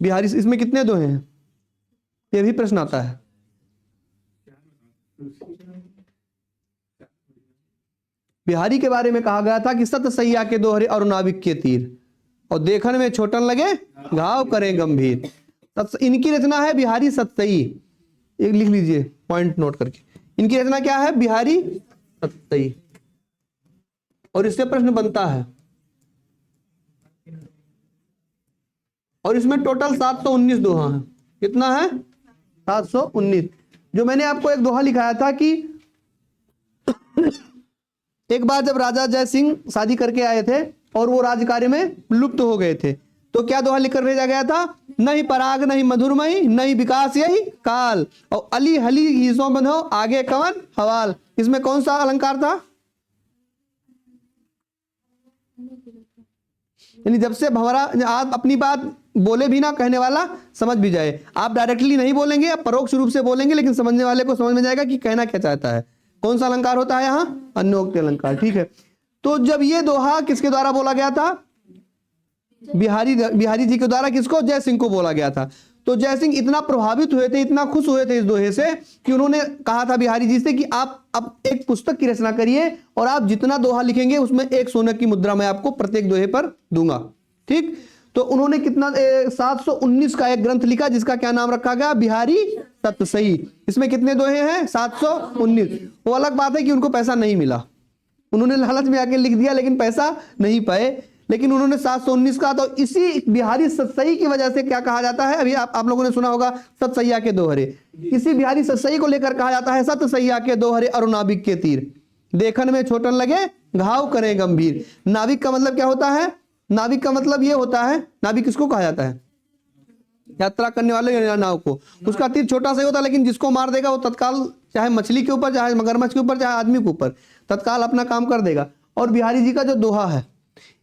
बिहारी, इसमें कितने दोहे हैं? ये भी प्रश्न आता है। बिहारी के बारे में कहा गया था कि सत सैया के दोहरे और नाविक के तीर, और देखने में छोटन लगे घाव करें गंभीर। इनकी रचना है बिहारी सतसई। एक लिख लीजिए पॉइंट नोट करके, इनकी रचना क्या है? बिहारी सतसई। और इससे प्रश्न बनता है, और इसमें टोटल 719 दोहा है। कितना है? 719। जो मैंने आपको एक दोहा लिखाया था कि एक बार जब राजा जय सिंह शादी करके आए थे और वो राजकार्य में लुप्त हो गए थे, तो क्या दोहा लिखकर भेजा गया था? नहीं पराग नहीं मधुरमई, नहीं विकास यही काल, और अली हली हीसों बंधो आगे कवन हवाल। इसमें कौन सा अलंकार था? यानी जब से भंवरा, आप अपनी बात बोले भी ना, कहने वाला समझ भी जाए। आप डायरेक्टली नहीं बोलेंगे, आप परोक्ष रूप से बोलेंगे, लेकिन समझने वाले को समझ में जाएगा कि कहना क्या चाहता है। कौन सा अलंकार होता है यहाँ? अन्योक्ति अलंकार, ठीक है। तो जब ये दोहा किसके द्वारा बोला गया था? बिहारी जी के द्वारा। किसको? जय सिंह को बोला गया था। तो जय सिंह इतना प्रभावित हुए थे, इतना खुश हुए थे इस दोहे से, कि उन्होंने कहा था बिहारी जी से कि आप अब एक पुस्तक की रचना करिए और आप जितना दोहा लिखेंगे उसमें 1 सोने की मुद्रा मैं आपको प्रत्येक दोहे पर दूंगा। ठीक, तो उन्होंने कितना 719 का एक ग्रंथ लिखा जिसका क्या नाम रखा गया, बिहारी सतसई। इसमें कितने दोहे हैं, 719। वो अलग बात है कि उनको पैसा नहीं मिला, उन्होंने लालच में आके लिख दिया लेकिन पैसा नहीं पाए, लेकिन उन्होंने 719 का। तो इसी बिहारी सतसई की वजह से क्या कहा जाता है, अभी आप लोगों ने सुना होगा सतसैया के दोहरे, इसी बिहारी सतसई को लेकर कहा जाता है सतसैया के दोहरे अरु नाविक के तीर, देखन में छोटन लगे घाव करे गंभीर। नाविक का मतलब क्या होता है, नाविक का मतलब ये होता है, नाविक किसको कहा जाता है, यात्रा करने वाले नाव को, उसका तीर छोटा सा ही होता है लेकिन जिसको मार देगा वो तत्काल, चाहे मछली के ऊपर, चाहे मगरमच्छ के ऊपर, चाहे आदमी के ऊपर, तत्काल अपना काम कर देगा। और बिहारी जी का जो दोहा है,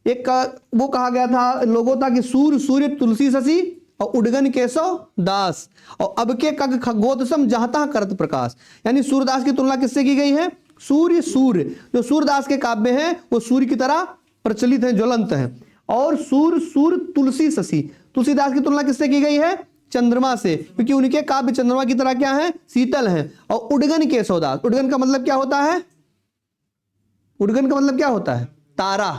एक का वो कहा गया था लोगों था कि सूर सूर्य तुलसी शशि और उडगन केशव दास और अब के कग खगोतसम जहां करत प्रकाश। यानी सूर्यदास की तुलना किससे की गई है, सूर्य, सूर्य जो सूर्यदास के काव्य हैं वो सूर्य की तरह प्रचलित हैं, ज्वलंत हैं। और सूर सूर तुलसी शशि, तुलसीदास की तुलना किससे की गई है, चंद्रमा से, क्योंकि उनके काव्य चंद्रमा की तरह क्या है, शीतल हैं। और उडगन केशवदास, उडगन का मतलब क्या होता है, उडगन का मतलब क्या होता है, तारा।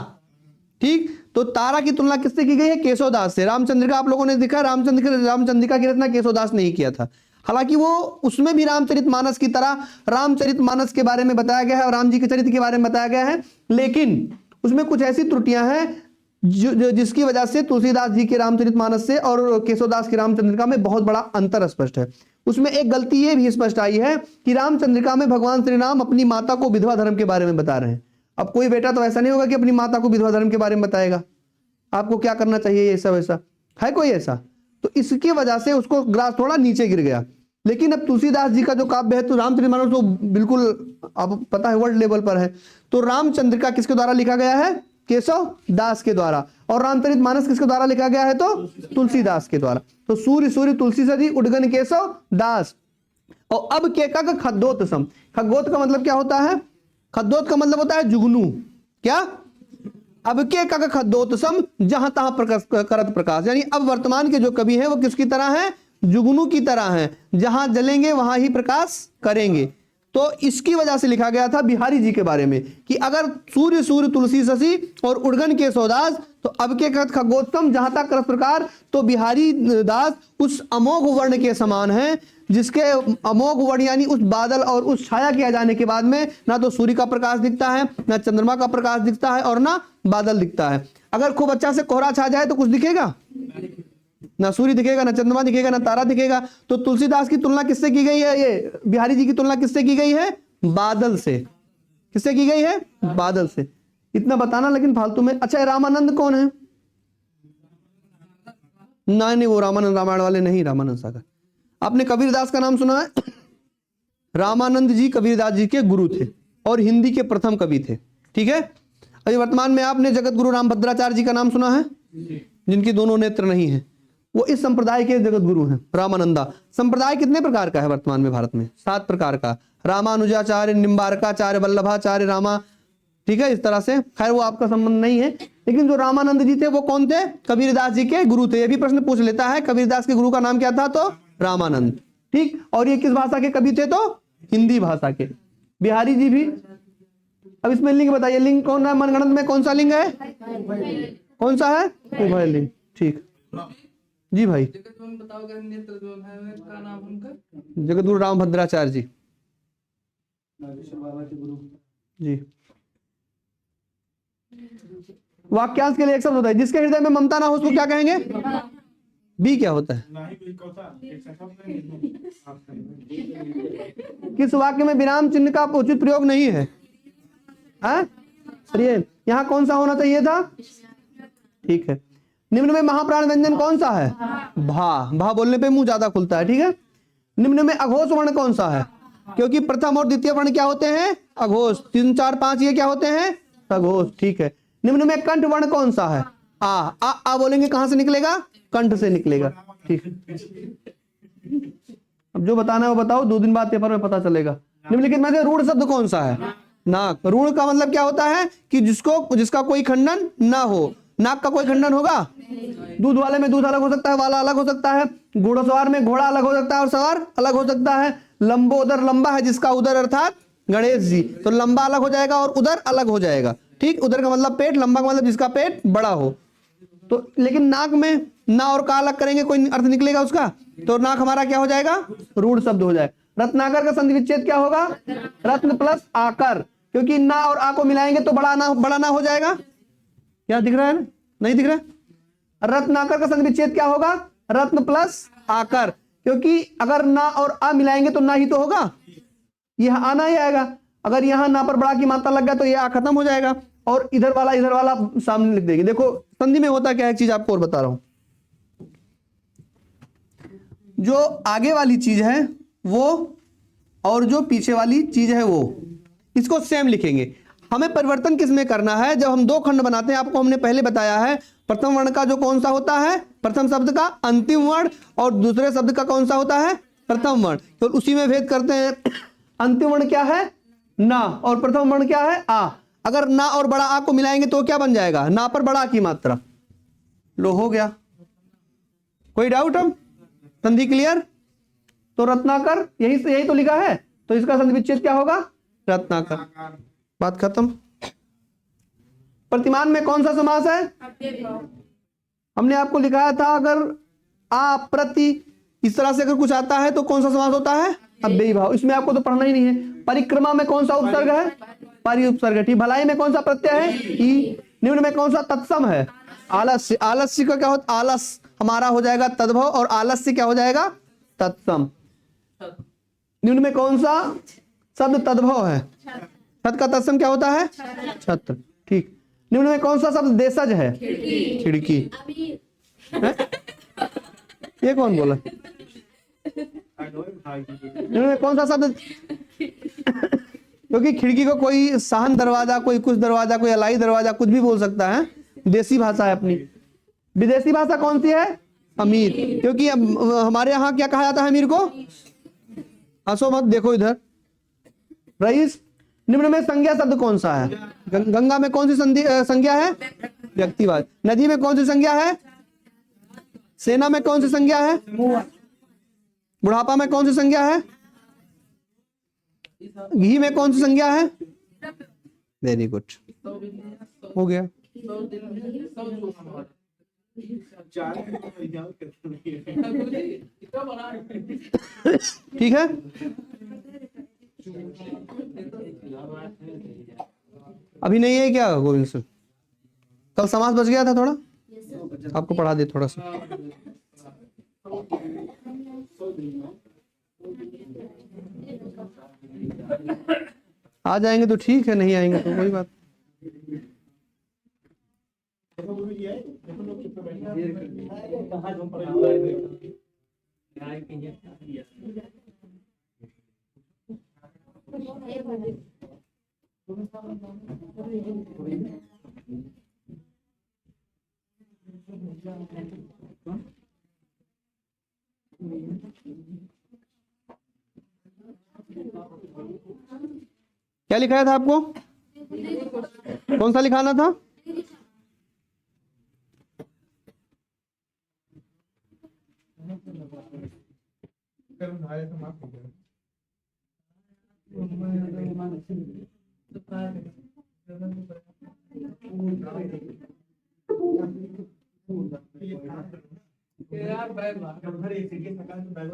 ठीक, तो तारा की तुलना किससे की गई है, केशवदास से। रामचंद्रिका आप लोगों ने देखा, रामचंद्रिका की रचना केशवदास ने ही किया था, हालांकि वो उसमें भी रामचरितमानस की तरह रामचरितमानस के बारे में बताया गया है और राम जी के चरित्र के बारे में बताया गया है, लेकिन उसमें कुछ ऐसी त्रुटियां हैं जिसकी वजह से तुलसीदास जी के रामचरितमानस से और केशवदास की रामचंद्रिका में बहुत बड़ा अंतर स्पष्ट है। उसमें एक गलती ये भी स्पष्ट आई है कि रामचंद्रिका में भगवान श्री राम अपनी माता को विधवा धर्म के बारे में बता रहे हैं। अब कोई बेटा तो ऐसा नहीं होगा कि अपनी माता को विधवा धर्म के बारे में बताएगा, आपको क्या करना चाहिए, ये सब ऐसा है कोई ऐसा, तो इसकी वजह से उसको ग्रास थोड़ा नीचे गिर गया। लेकिन अब तुलसीदास जी का जो काव्य है तो रामचरितमानस तो बिल्कुल अब पता है वर्ल्ड लेवल पर है। तो रामचंद्रिका किसके द्वारा लिखा गया है, केशव दास के द्वारा, और रामचरितमानस किसके द्वारा लिखा गया है, तो तुलसीदास के द्वारा। तो सूर्य सूर्य तुलसी सजी उडगन केशव दास। और अब के का खद्दोत सम, खग्गोत का मतलब क्या होता है, खद्दोत का मतलब होता है जुगनू, क्या, अब के का खद्दोत सम जहां तहां करत प्रकाश। यानी अब वर्तमान के जो कवि हैं वो किसकी तरह हैं, जुगनू की तरह हैं, जहां जलेंगे वहां ही प्रकाश करेंगे। तो इसकी वजह से लिखा गया था बिहारी जी के बारे में कि अगर सूर्य सूर्य तुलसी शशि और उडगन के सौदास, तो अब के खगोत्तम जहां तक करत प्रकार, तो बिहारी दास उस अमोघ वर्ण के समान हैं जिसके अमोघ वर्ण यानी उस बादल और उस छाया के आ जाने के बाद में ना तो सूर्य का प्रकाश दिखता है, ना चंद्रमा का प्रकाश दिखता है और ना बादल दिखता है। अगर खूब अच्छा से कोहरा छा जाए तो कुछ दिखेगा, ना सूर्य दिखेगा, ना चंद्रमा दिखेगा, ना तारा दिखेगा। तो तुलसीदास की तुलना किससे की गई है, ये बिहारी जी की तुलना किससे की गई है, बादल से। किससे की गई है, बादल से। इतना बताना लेकिन फालतू में। अच्छा, रामानंद कौन है, नहीं वो रामानंद रामायण वाले नहीं, रामानंद सागर। आपने कबीरदास का नाम सुना है, रामानंद जी कबीरदास जी के गुरु थे और हिंदी के प्रथम कवि थे, ठीक है। अभी वर्तमान में आपने जगत गुरु रामभद्राचार्य जी का नाम सुना है, जिनकी दोनों नेत्र नहीं है, वो इस संप्रदाय के जगत गुरु हैं, रामानंदा। संप्रदाय कितने प्रकार का है वर्तमान में भारत में, 7 प्रकार का, रामानुजाचार्य, निम्बारकाचार्य, वल्लभाचार्य, रामा, ठीक है, इस तरह से। खैर वो आपका संबंध नहीं है, लेकिन जो रामानंद जी थे वो कौन थे, कबीरदास जी के गुरु थे। ये भी प्रश्न पूछ लेता है, कबीरदास के गुरु का नाम क्या था, तो रामानंद, ठीक। और ये किस भाषा के कवि थे, तो हिंदी भाषा के। बिहारी जी भी, अब इसमें लिंग बताइए, लिंग कौन है मनगणत में, कौन सा लिंग है, कौन सा है, उभय लिंग, ठीक जी भाई। जगत गुरु रामभद्राचार्य जी जी। वाक्यांश के लिए एक शब्द होता है, जिसके हृदय में ममता ना हो उसको क्या कहेंगे, बी क्या होता है, किस वाक्य में विराम चिन्ह का उचित प्रयोग नहीं है, यहाँ कौन सा होना चाहिए था, ठीक है। निम्न में महाप्राण व्यंजन कौन सा है, भा, भा बोलने पे मुंह ज्यादा खुलता है, ठीक है। निम्न में अघोष वर्ण कौन सा है, क्योंकि प्रथम और द्वितीय वर्ण क्या होते हैं, अघोष, 3 4 5 ये क्या होते हैं, सघोष, ठीक है। निम्न में कंठ वर्ण कौन सा है, आ बोलेंगे कहां से निकलेगा, कंठ से निकलेगा, ठीक। अब जो बताना है वो बताओ, 2 दिन बाद पेपर में पता चलेगा। निम्नलिखित में से रूढ़ शब्द कौन सा है, नाक। रूढ़ का मतलब क्या होता है कि जिसका कोई खंडन ना हो। नाक का कोई खंडन होगा, दूध वाले में दूध अलग हो सकता है, वाला अलग हो सकता है, घोड़सवार में घोड़ा अलग हो सकता है और सवार अलग हो सकता है। लंबोदर, लंबा है जिसका उदर अर्थात गणेश जी, तो लंबा अलग हो जाएगा और उदर अलग हो जाएगा, ठीक। उदर का मतलब पेट, लंबा का मतलब जिसका पेट बड़ा हो। तो लेकिन नाक में ना और का अलग करेंगे कोई अर्थ निकलेगा उसका, तो नाक हमारा क्या हो जाएगा, रूढ़ शब्द हो जाएगा। रत्नाकर का संधि विच्छेद क्या होगा, रत्न प्लस आकर, क्योंकि ना और आ को मिलाएंगे तो बड़ा ना हो जाएगा। क्या दिख रहा है ना, नहीं दिख रहा है? रत्नाकर का संधि विच्छेद क्या होगा, रत्न प्लस आकर, क्योंकि अगर ना और आ मिलाएंगे तो ना ही तो होगा, यह आना ही आएगा। अगर यहां ना पर बड़ा की मात्रा लग गया तो यह आ खत्म हो जाएगा और इधर वाला सामने लिख देंगे। देखो संधि में होता क्या है, एक चीज आपको और बता रहा हूं, जो आगे वाली चीज है वो और जो पीछे वाली चीज है वो, इसको सेम लिखेंगे। हमें परिवर्तन किसमें करना है, जब हम दो खंड बनाते हैं, आपको हमने पहले बताया है प्रथम वर्ण का जो कौन सा होता है, प्रथम शब्द का अंतिम वर्ण, और दूसरे शब्द का कौन सा होता है, प्रथम वर्ण, तो उसी में भेद करते हैं। अंतिम वर्ण क्या है, ना, और प्रथम वर्ण क्या है, आ। अगर ना और बड़ा आ को मिलाएंगे तो क्या बन जाएगा, ना पर बड़ा की मात्रा। लो हो गया, कोई डाउट? हम संधि क्लियर? तो रत्नाकर यही तो लिखा है, तो इसका संधि विच्छेद क्या होगा, रत्नाकर। बात खत्म। प्रतिमान में कौन सा समास है, हमने आपको लिखाया था, अगर आ प्रति इस तरह से अगर कुछ आता है तो कौन सा समास होता है, अव्ययी भाव। इसमें आपको तो पढ़ना ही नहीं है। परिक्रमा में कौन सा उपसर्ग है, परि उपसर्ग है, ठीक। भलाई में कौन सा प्रत्यय है, ई। निम्न में कौन सा तत्सम है, आलस्य। आलस्य का क्या होता, आलस हमारा हो जाएगा तद्भव और आलस्य क्या हो जाएगा, तत्सम। निम्न में कौन सा शब्द तद्भव है, छत का तत्सम क्या होता है, छत्र, ठीक। निम्न में कौन सा शब्द देशज है, खिड़की। ये कौन बोला, निम्न में कौन सा शब्द, क्योंकि खिड़की को कोई साहन दरवाजा, कोई कुछ दरवाजा, कोई अलाई दरवाजा, कुछ भी बोल सकता है, देसी भाषा है अपनी। विदेशी भाषा कौन सी है, अमीर, क्योंकि हमारे यहाँ क्या कहा जाता है अमीर को, हंसो मत, देखो इधर, रईस। निम्न में संज्ञा शब्द कौन सा है, गंगा में कौन सी संज्ञा है, व्यक्तिवाद। नदी में कौन सी संज्ञा है, सेना में कौन सी संज्ञा है, बुढ़ापा में कौन सी संज्ञा है, घी में कौन सी संज्ञा है। वेरी गुड, हो गया। ठीक है, अभी नहीं है क्या गोविंद सर, कल समास बच गया था थोड़ा, आपको पढ़ा दे थोड़ा सा। आ जाएंगे तो ठीक है, नहीं आएंगे तो कोई बात। क्या लिखाया था आपको, कौन सा लिखाना था,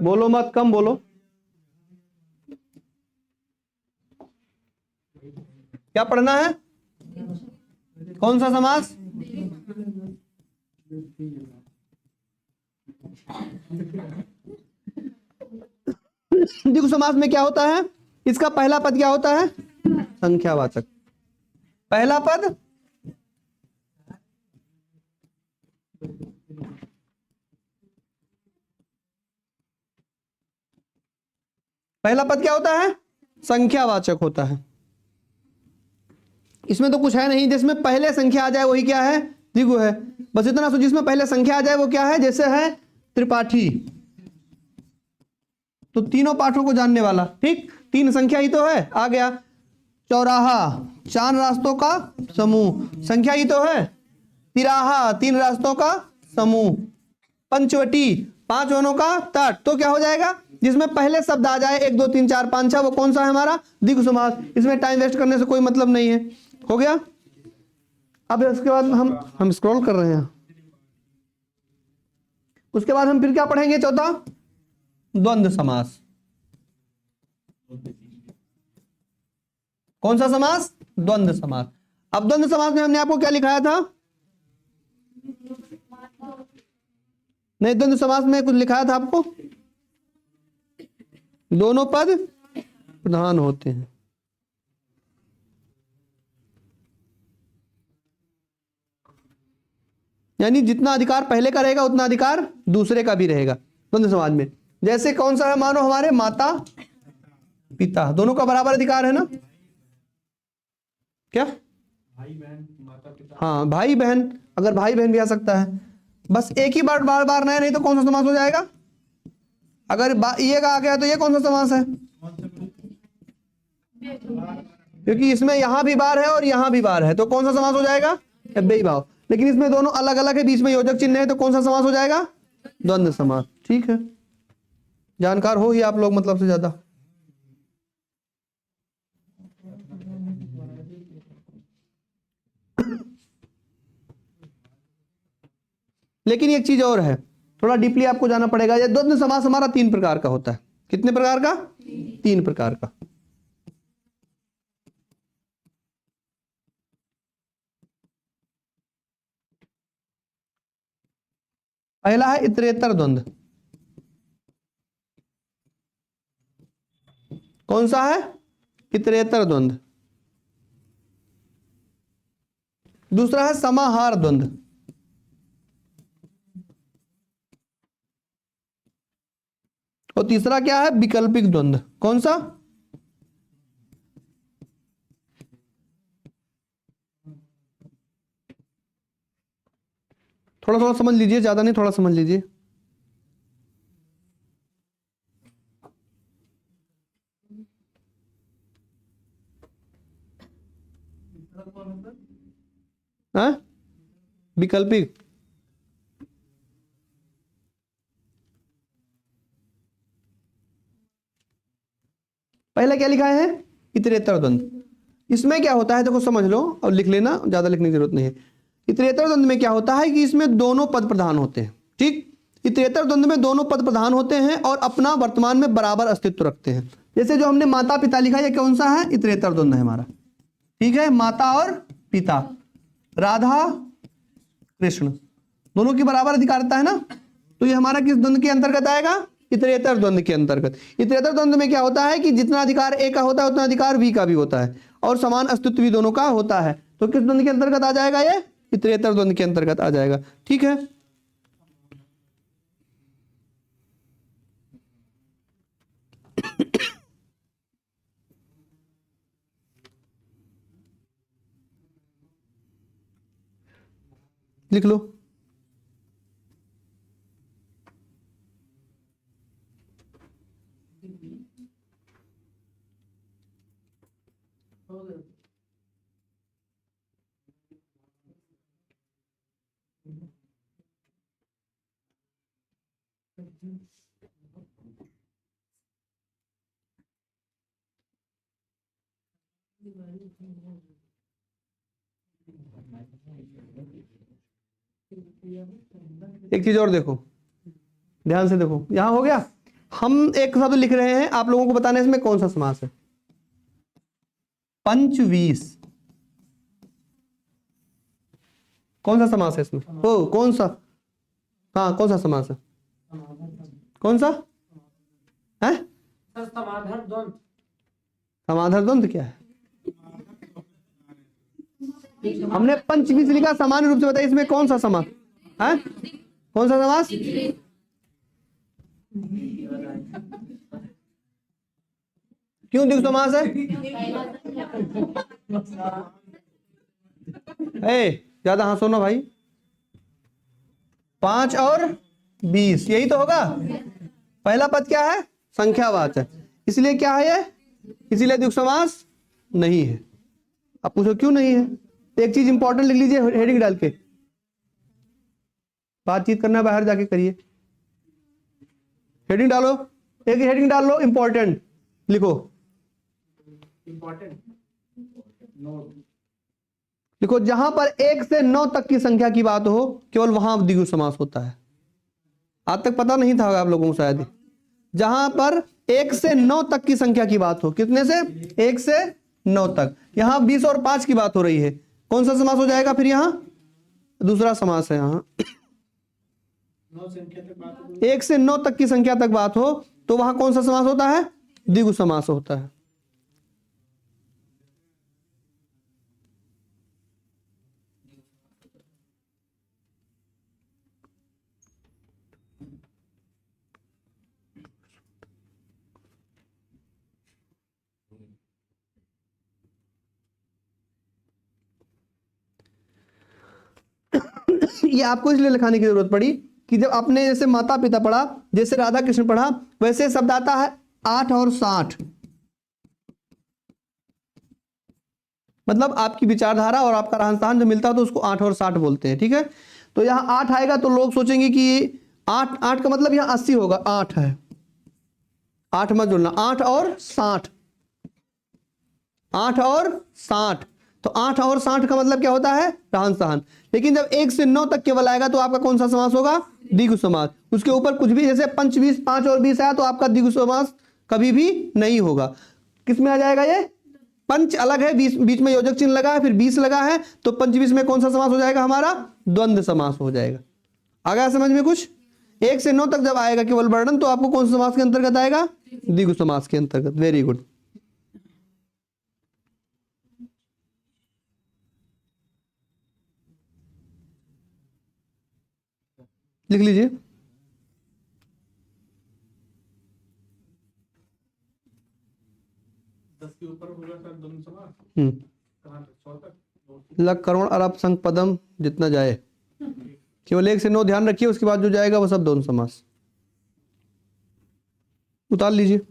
बोलो मत, कम बोलो। क्या पढ़ना है, कौन सा समास, द्विगु समास में क्या होता है, इसका पहला पद क्या होता है, संख्यावाचक। पहला पद क्या होता है, संख्यावाचक होता है। इसमें तो कुछ है नहीं, जिसमें पहले संख्या आ जाए वही क्या है, द्विगु है। बस इतना सो, जिसमें पहले संख्या आ जाए वो क्या है, जैसे है त्रिपाठी, तो तीनों पाठों को जानने वाला, ठीक। तीन संख्या ही तो है, आ गया। चौराहा, चार रास्तों का समूह, संख्या ही तो है। तिराहा, तीन रास्तों का समूह। पंचवटी, पांच वनों का तट, तो क्या हो जाएगा, जिसमें पहले शब्द आ जाए 1 2 3 4 5 6, वो कौन सा है हमारा, द्विगु समास। इसमें टाइम वेस्ट करने से कोई मतलब नहीं है, हो गया। अब इसके बाद हम स्क्रॉल कर रहे हैं। उसके बाद हम फिर क्या पढ़ेंगे? चौथा द्वंद्व समास। कौन सा समास? द्वंद्व समास। अब द्वंद्व समास में हमने आपको क्या लिखाया था? नहीं, द्वंद्व समास में कुछ लिखाया था आपको? दोनों पद प्रधान होते हैं। यानी जितना अधिकार पहले का रहेगा उतना अधिकार दूसरे का भी रहेगा द्वंद्व समाज में। जैसे कौन सा है? मानो हमारे माता पिता दोनों का बराबर अधिकार है ना? क्या? भाई बहन माता पिता। हाँ, भाई बहन, अगर भाई बहन भी आ सकता है। बस एक ही बार बार बार नहीं तो कौन सा समास हो जाएगा? अगर ये का आ गया तो ये कौन सा समास है? क्योंकि इसमें यहां भी बार है और यहां भी बार है, तो कौन सा समास हो जाएगा? अव्ययी भाव। लेकिन इसमें दोनों अलग अलग है, बीच में योजक चिन्ह है, तो कौन सा समास हो जाएगा? द्वंद्व समास। ठीक है, जानकार हो ही आप लोग मतलब से ज्यादा। लेकिन एक चीज और है, थोड़ा डीपली आपको जाना पड़ेगा। ये द्वंद्व समास हमारा 3 प्रकार का होता है। कितने प्रकार का? 3 प्रकार का। पहला है इतरेतर द्वंद्व। कौन सा है? इतरेतर द्वंद्व। दूसरा है समाहार द्वंद्व। और तीसरा क्या है? विकल्पिक द्वंद्व। कौन सा? थोड़ा थोड़ा समझ लीजिए, ज्यादा नहीं, थोड़ा समझ लीजिए। हाँ, विकल्पिक। पहले क्या लिखा है? इतरेतर द्वंद्व। इसमें क्या होता है देखो, समझ लो और लिख लेना, ज्यादा लिखने की जरूरत नहीं है। इतरेतर द्वंद्व में क्या होता है कि इसमें दोनों पद प्रधान होते हैं। ठीक, इतरेतर द्वंद्व में दोनों पद प्रधान होते हैं और अपना वर्तमान में बराबर अस्तित्व रखते हैं। जैसे जो हमने माता पिता लिखा, ये कौन सा है? इतरेतर द्वंद्व है हमारा। ठीक है, माता और पिता, राधा कृष्ण, दोनों की बराबर अधिकारिता है ना, तो ये हमारा किस द्वंद्व के अंतर्गत आएगा? इतरेतर द्वंद्व के अंतर्गत। इतरेतर द्वंद्व में क्या होता है कि जितना अधिकार ए का होता है उतना अधिकार बी का भी होता है और समान अस्तित्व भी दोनों का होता है। तो किस द्वंद्व के अंतर्गत आ जाएगा? ये इतरेतर द्वंद्व के अंतर्गत आ जाएगा। ठीक है, लिख लो। हो गया। एक चीज और देखो, ध्यान से देखो, यहां हो गया। हम एक शब्द लिख रहे हैं, आप लोगों को बताना है इसमें कौन सा समास है। पंचवीस, कौन सा समास है इसमें? ओ कौन सा? हाँ, कौन सा समास है? कौन सा है? समाधान द्वंद्व। समाधान द्वंद्व क्या है? हमने पंचवीस लिखा, सामान्य रूप से बताइए इसमें कौन सा समास है? कौन सा समास? क्यों द्विगु समास है? ज्यादा हंसो ना भाई। 5 और 20 यही तो होगा। पहला पद क्या है? संख्यावाचक, इसलिए क्या है ये? इसीलिए द्विगु समास नहीं है। आप पूछो क्यों नहीं है? एक चीज इंपॉर्टेंट लिख लीजिए हेडिंग डाल के, बातचीत करना बाहर जाके करिए। हेडिंग डालो, एक हेडिंग डाल लो, इंपॉर्टेंट लिखो। इंपॉर्टेंट नोट लिखो, जहां पर 1 से 9 तक की संख्या की बात हो केवल वहां द्विगु समास होता है। आज तक पता नहीं था आप लोगों को शायद। जहां पर 1 से 9 तक की संख्या की बात हो, कितने से? 1 से 9 तक। यहां 20 और 5 की बात हो रही है, कौन सा समास हो जाएगा फिर? यहां दूसरा समास है। यहां 9 संख्या तक बात हो। 1 से 9 तक की संख्या तक बात हो तो वहां कौन सा समास होता है? द्विगु समास होता है। ये आपको इसलिए लिखाने की जरूरत पड़ी कि जब आपने जैसे माता पिता पढ़ा, जैसे राधा कृष्ण पढ़ा, वैसे शब्द आता है 8 और 60। मतलब आपकी विचारधारा और आपका रहन सहन जो मिलता है तो उसको 8 और 60 बोलते हैं। ठीक है, तो यहाँ 8 आएगा तो लोग सोचेंगे कि 8 का मतलब यहाँ 80 होगा। 8 है, 8 मत जोड़ना, 8 और 60, 8 और 60। तो 8 और 60 का मतलब क्या होता है? रहन सहन। लेकिन जब 1 से 9 तक केवल आएगा तो आपका कौन सा समास होगा? द्विगु समास। उसके ऊपर कुछ भी, जैसे पंच 20, 5 और 20 आया तो आपका द्विगु समास कभी भी नहीं होगा। किस में आ जाएगा? ये पंच अलग है, 20 बीच में योजक चिन्ह लगा है, फिर 20 लगा है, तो पंच 20 में कौन सा समास हो जाएगा हमारा? द्वंद्व समास हो जाएगा। आ गया समझ में कुछ? 1 से 9 तक जब आएगा केवल वर्णन तो आपको कौन सा समास के अंतर्गत आएगा? द्विगु समास के अंतर्गत। Very good. लिख लीजिए। 10 के ऊपर होगा सर दोनों समास। कहाँ तक? 100 तक? लक करोड़ अरब संग पदम जितना जाए, केवल 1 से 9 ध्यान रखिए, उसके बाद जो जाएगा वो सब दोनों समास। उतार लीजिए।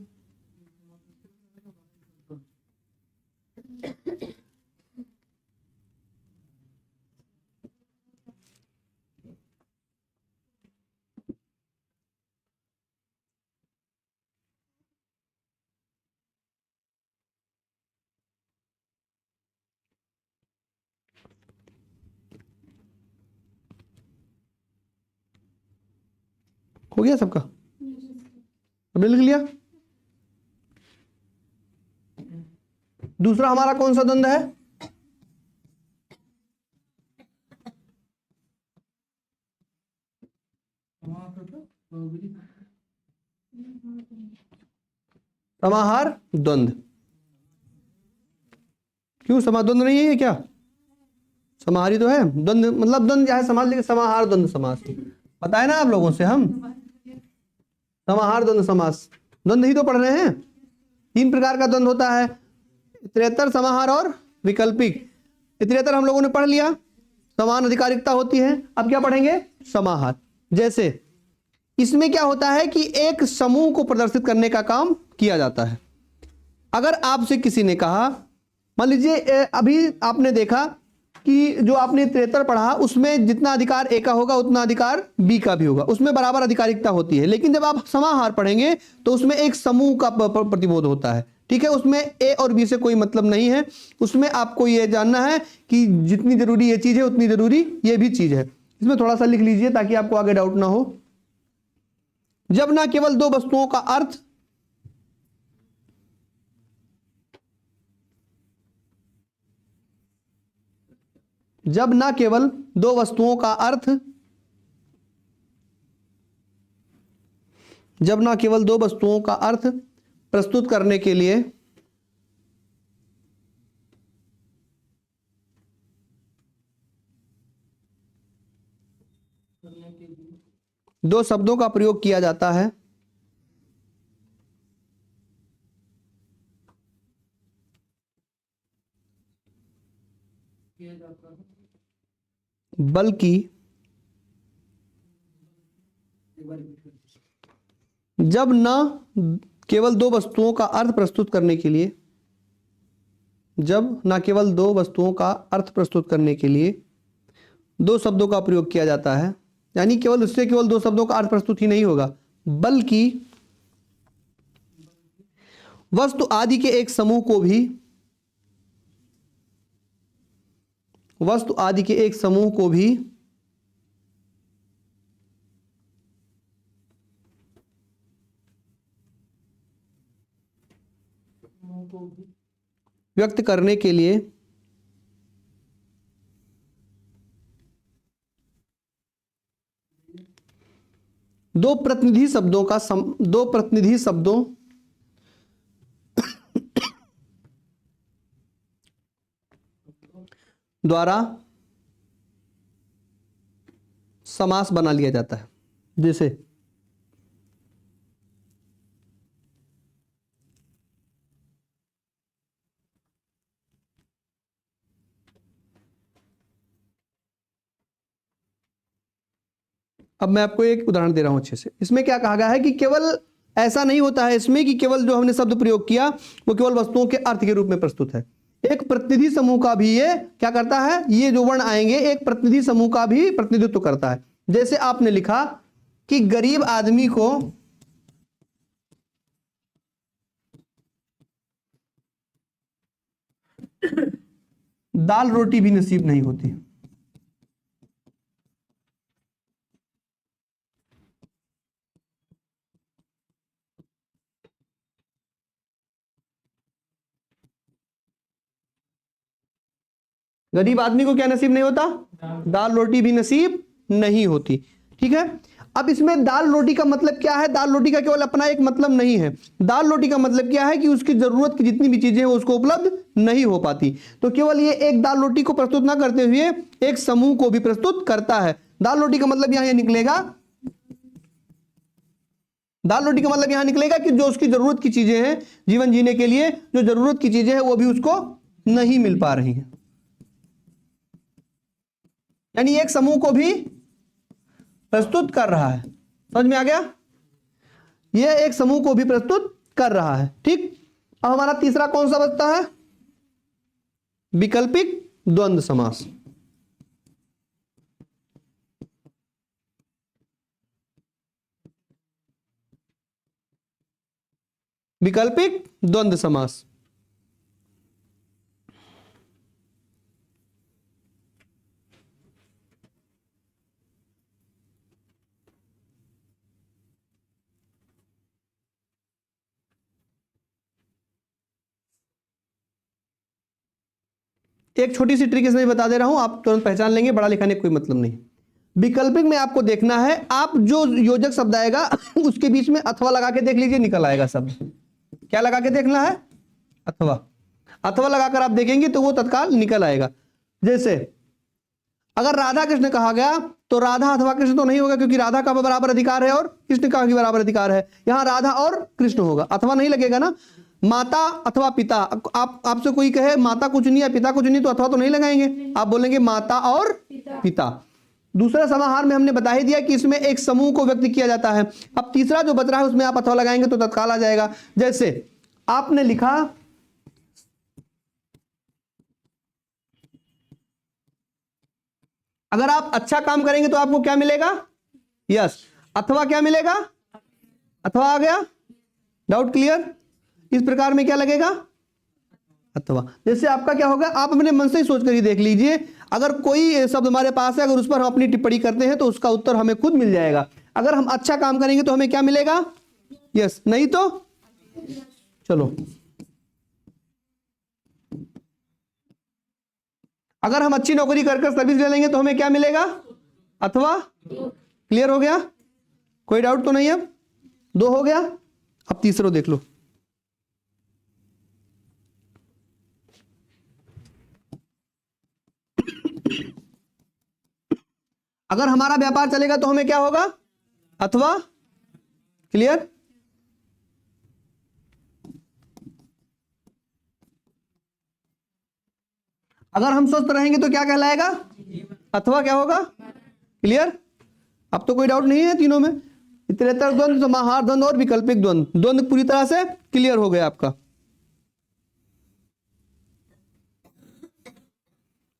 हो गया सबका? अभी लिख लिया। दूसरा हमारा कौन सा द्वंद्व है? समाहार द्वंद्व। क्यों समाद्वंद नहीं है ये? क्या समाहारी तो है। द्वंद्व मतलब द्वंद्व है समास, लेकिन समाहार द्वंद्व समास बताए ना आप लोगों से हम। समाहार द्वंद्व समास, द्वंद्व ही तो पढ़ रहे हैं। 3 प्रकार का द्वंद्व होता है, इतरेतर, समाहार और विकल्पिक। इतरेतर हम लोगों ने पढ़ लिया, समान अधिकारिकता होती है। अब क्या पढ़ेंगे? समाहार। जैसे इसमें क्या होता है कि एक समूह को प्रदर्शित करने का काम किया जाता है। अगर आपसे किसी ने कहा, मान लीजिए अभी आपने देखा कि जो आपने 73 पढ़ा उसमें जितना अधिकार ए का होगा उतना अधिकार बी का भी होगा, उसमें बराबर अधिकारिकता होती है। लेकिन जब आप समाहार पढ़ेंगे तो उसमें एक समूह का प्रतिबोध होता है। ठीक है, उसमें ए और बी से कोई मतलब नहीं है। उसमें आपको यह जानना है कि जितनी जरूरी ये चीज है उतनी जरूरी ये भी चीज है। इसमें थोड़ा सा लिख लीजिए ताकि आपको आगे डाउट ना हो। जब ना केवल 2 वस्तुओं का अर्थ जब ना केवल 2 वस्तुओं का अर्थ जब ना केवल 2 वस्तुओं का अर्थ प्रस्तुत करने के लिए दो शब्दों का प्रयोग किया जाता है, बल्कि जब न केवल 2 वस्तुओं का अर्थ प्रस्तुत करने के लिए जब न केवल 2 वस्तुओं का अर्थ प्रस्तुत करने के लिए 2 शब्दों का प्रयोग किया जाता है, यानी केवल उससे केवल 2 शब्दों का अर्थ प्रस्तुत ही नहीं होगा, बल्कि वस्तु आदि के एक समूह को भी समूह को भी व्यक्त करने के लिए दो प्रतिनिधि शब्दों द्वारा समास बना लिया जाता है। जैसे अब मैं आपको एक उदाहरण दे रहा हूं अच्छे से। इसमें क्या कहा गया है कि केवल ऐसा नहीं होता है इसमें कि केवल जो हमने शब्द प्रयोग किया वो केवल वस्तुओं के अर्थ के रूप में प्रस्तुत है। एक प्रतिनिधि समूह का भी ये क्या करता है, ये जो वर्ण आएंगे एक प्रतिनिधि समूह का भी प्रतिनिधित्व करता है। जैसे आपने लिखा कि गरीब आदमी को दाल रोटी भी नसीब नहीं होती। गरीब आदमी को क्या नसीब नहीं होता, दाल रोटी भी नसीब नहीं होती। ठीक है, अब इसमें दाल रोटी का मतलब क्या है, दाल रोटी का केवल अपना एक मतलब नहीं है। दाल रोटी का मतलब क्या है कि उसकी जरूरत की जितनी भी चीजें हैं उसको उपलब्ध नहीं हो पाती। तो केवल ये एक दाल रोटी को प्रस्तुत ना करते हुए एक समूह को भी प्रस्तुत करता है। दाल रोटी का मतलब यहां निकलेगा, दाल रोटी का मतलब यहां निकलेगा कि जो उसकी जरूरत की चीजें हैं जीवन जीने के लिए, जो जरूरत की चीजें हैं वो भी उसको नहीं मिल पा रही हैं। यानी एक समूह को भी प्रस्तुत कर रहा है। समझ में आ गया, यह एक समूह को भी प्रस्तुत कर रहा है। ठीक, अब हमारा तीसरा कौन सा बचता है, विकल्पिक द्वंद्व समास। विकल्पिक द्वंद्व समास एक छोटी सी ट्रिक इसमें बता दे रहा हूं, आप तुरंत पहचान लेंगे, बड़ा लिखाने का कोई मतलब नहीं। विकल्पिक में आपको देखना है, आप जो योजक शब्द आएगा उसके बीच में अथवा लगा के देख लीजिए, निकल आएगा शब्द। क्या लगा के देखना है, अथवा। अथवा लगाकर आप देखेंगे तो वो तत्काल निकल आएगा। जैसे अगर राधा कृष्ण कहा गया तो राधा अथवा कृष्ण तो नहीं होगा, क्योंकि राधा का बराबर अधिकार है और कृष्ण का भी बराबर अधिकार है। यहां राधा और कृष्ण होगा, अथवा नहीं लगेगा ना। माता अथवा पिता, आपसे कोई कहे माता कुछ नहीं है पिता कुछ नहीं, तो अथवा तो नहीं लगाएंगे, आप बोलेंगे माता और पिता। दूसरा समाहार में हमने बता ही दिया कि इसमें एक समूह को व्यक्त किया जाता है। अब तीसरा जो बच रहा है उसमें आप अथवा लगाएंगे तो तत्काल आ जाएगा। जैसे आपने लिखा अगर आप अच्छा काम करेंगे तो आपको क्या मिलेगा, यस। अथवा क्या मिलेगा, अथवा आ गया, डाउट क्लियर। इस प्रकार में क्या लगेगा, अथवा। जैसे आपका क्या होगा, आप अपने मन से ही सोच कर ही देख लीजिए, अगर कोई शब्द हमारे पास है, अगर उस पर हम अपनी टिप्पणी करते हैं तो उसका उत्तर हमें खुद मिल जाएगा। अगर हम अच्छा काम करेंगे तो हमें क्या मिलेगा, यस, नहीं तो चलो। अगर हम अच्छी नौकरी कर सर्विस ले लेंगे तो हमें क्या मिलेगा, अथवा। क्लियर हो गया, कोई डाउट तो नहीं। अब दो हो गया, अब तीसरा देख लो। अगर हमारा व्यापार चलेगा तो हमें क्या होगा, अथवा। क्लियर, अगर हम स्वस्थ रहेंगे तो क्या कहलाएगा, अथवा क्या होगा। क्लियर, अब तो कोई डाउट नहीं है तीनों में। इतरेतर द्वंद्व, समाहार द्वंद्व और विकल्पिक द्वंद्व, द्वंद्व पूरी तरह से क्लियर हो गया आपका।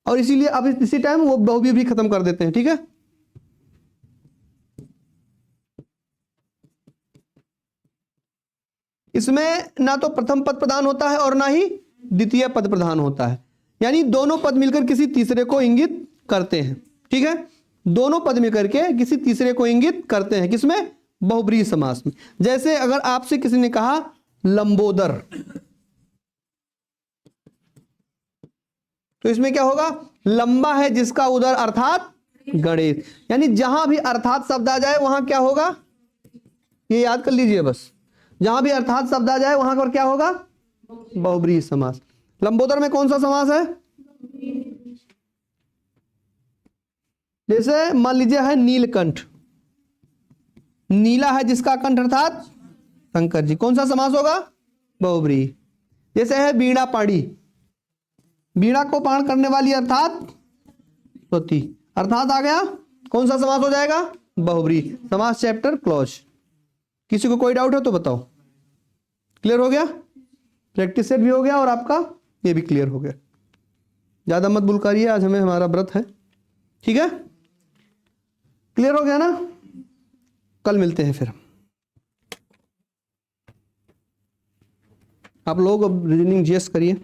और इसीलिए अब इसी टाइम वो बहुव्रीहि भी खत्म कर देते हैं। ठीक है, इसमें ना तो प्रथम पद प्रदान होता है और ना ही द्वितीय पद प्रदान होता है, यानी दोनों पद मिलकर किसी तीसरे को इंगित करते हैं। ठीक है, दोनों पद मिलकर के किसी तीसरे को इंगित करते हैं, किसमें, बहुव्रीहि समास में। जैसे अगर आपसे किसी ने कहा लंबोदर, तो इसमें क्या होगा, लंबा है जिसका उदर अर्थात गणेश, यानी जहां भी अर्थात शब्द आ जाए वहां क्या होगा, ये याद कर लीजिए बस, जहां भी अर्थात शब्द आ जाए वहां पर क्या होगा, बहुब्रीहि समास। लंबोदर में कौन सा समास है, जैसे मान लीजिए है नीलकंठ, नीला है जिसका कंठ अर्थात शंकर जी, कौन सा समास होगा, बहुब्रीहि। जैसे है वीणा पाणी, वीणा को पाण करने वाली अर्थात स्वती, अर्थात आ गया, कौन सा समास हो जाएगा, बहुब्रीहि समास। Chapter close. किसी को कोई डाउट है तो बताओ, क्लियर हो गया, प्रैक्टिस सेट भी हो गया और आपका ये भी क्लियर हो गया। ज्यादा मत बुलकारिए, आज हमें हमारा व्रत है, ठीक है, क्लियर हो गया ना, कल मिलते हैं फिर। आप लोग अब रीजनिंग जीएस करिए।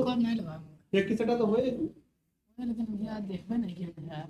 कौन नहीं लगा प्रैक्टिस सेट तो होए लेकिन याद देखबे नहीं किया यार।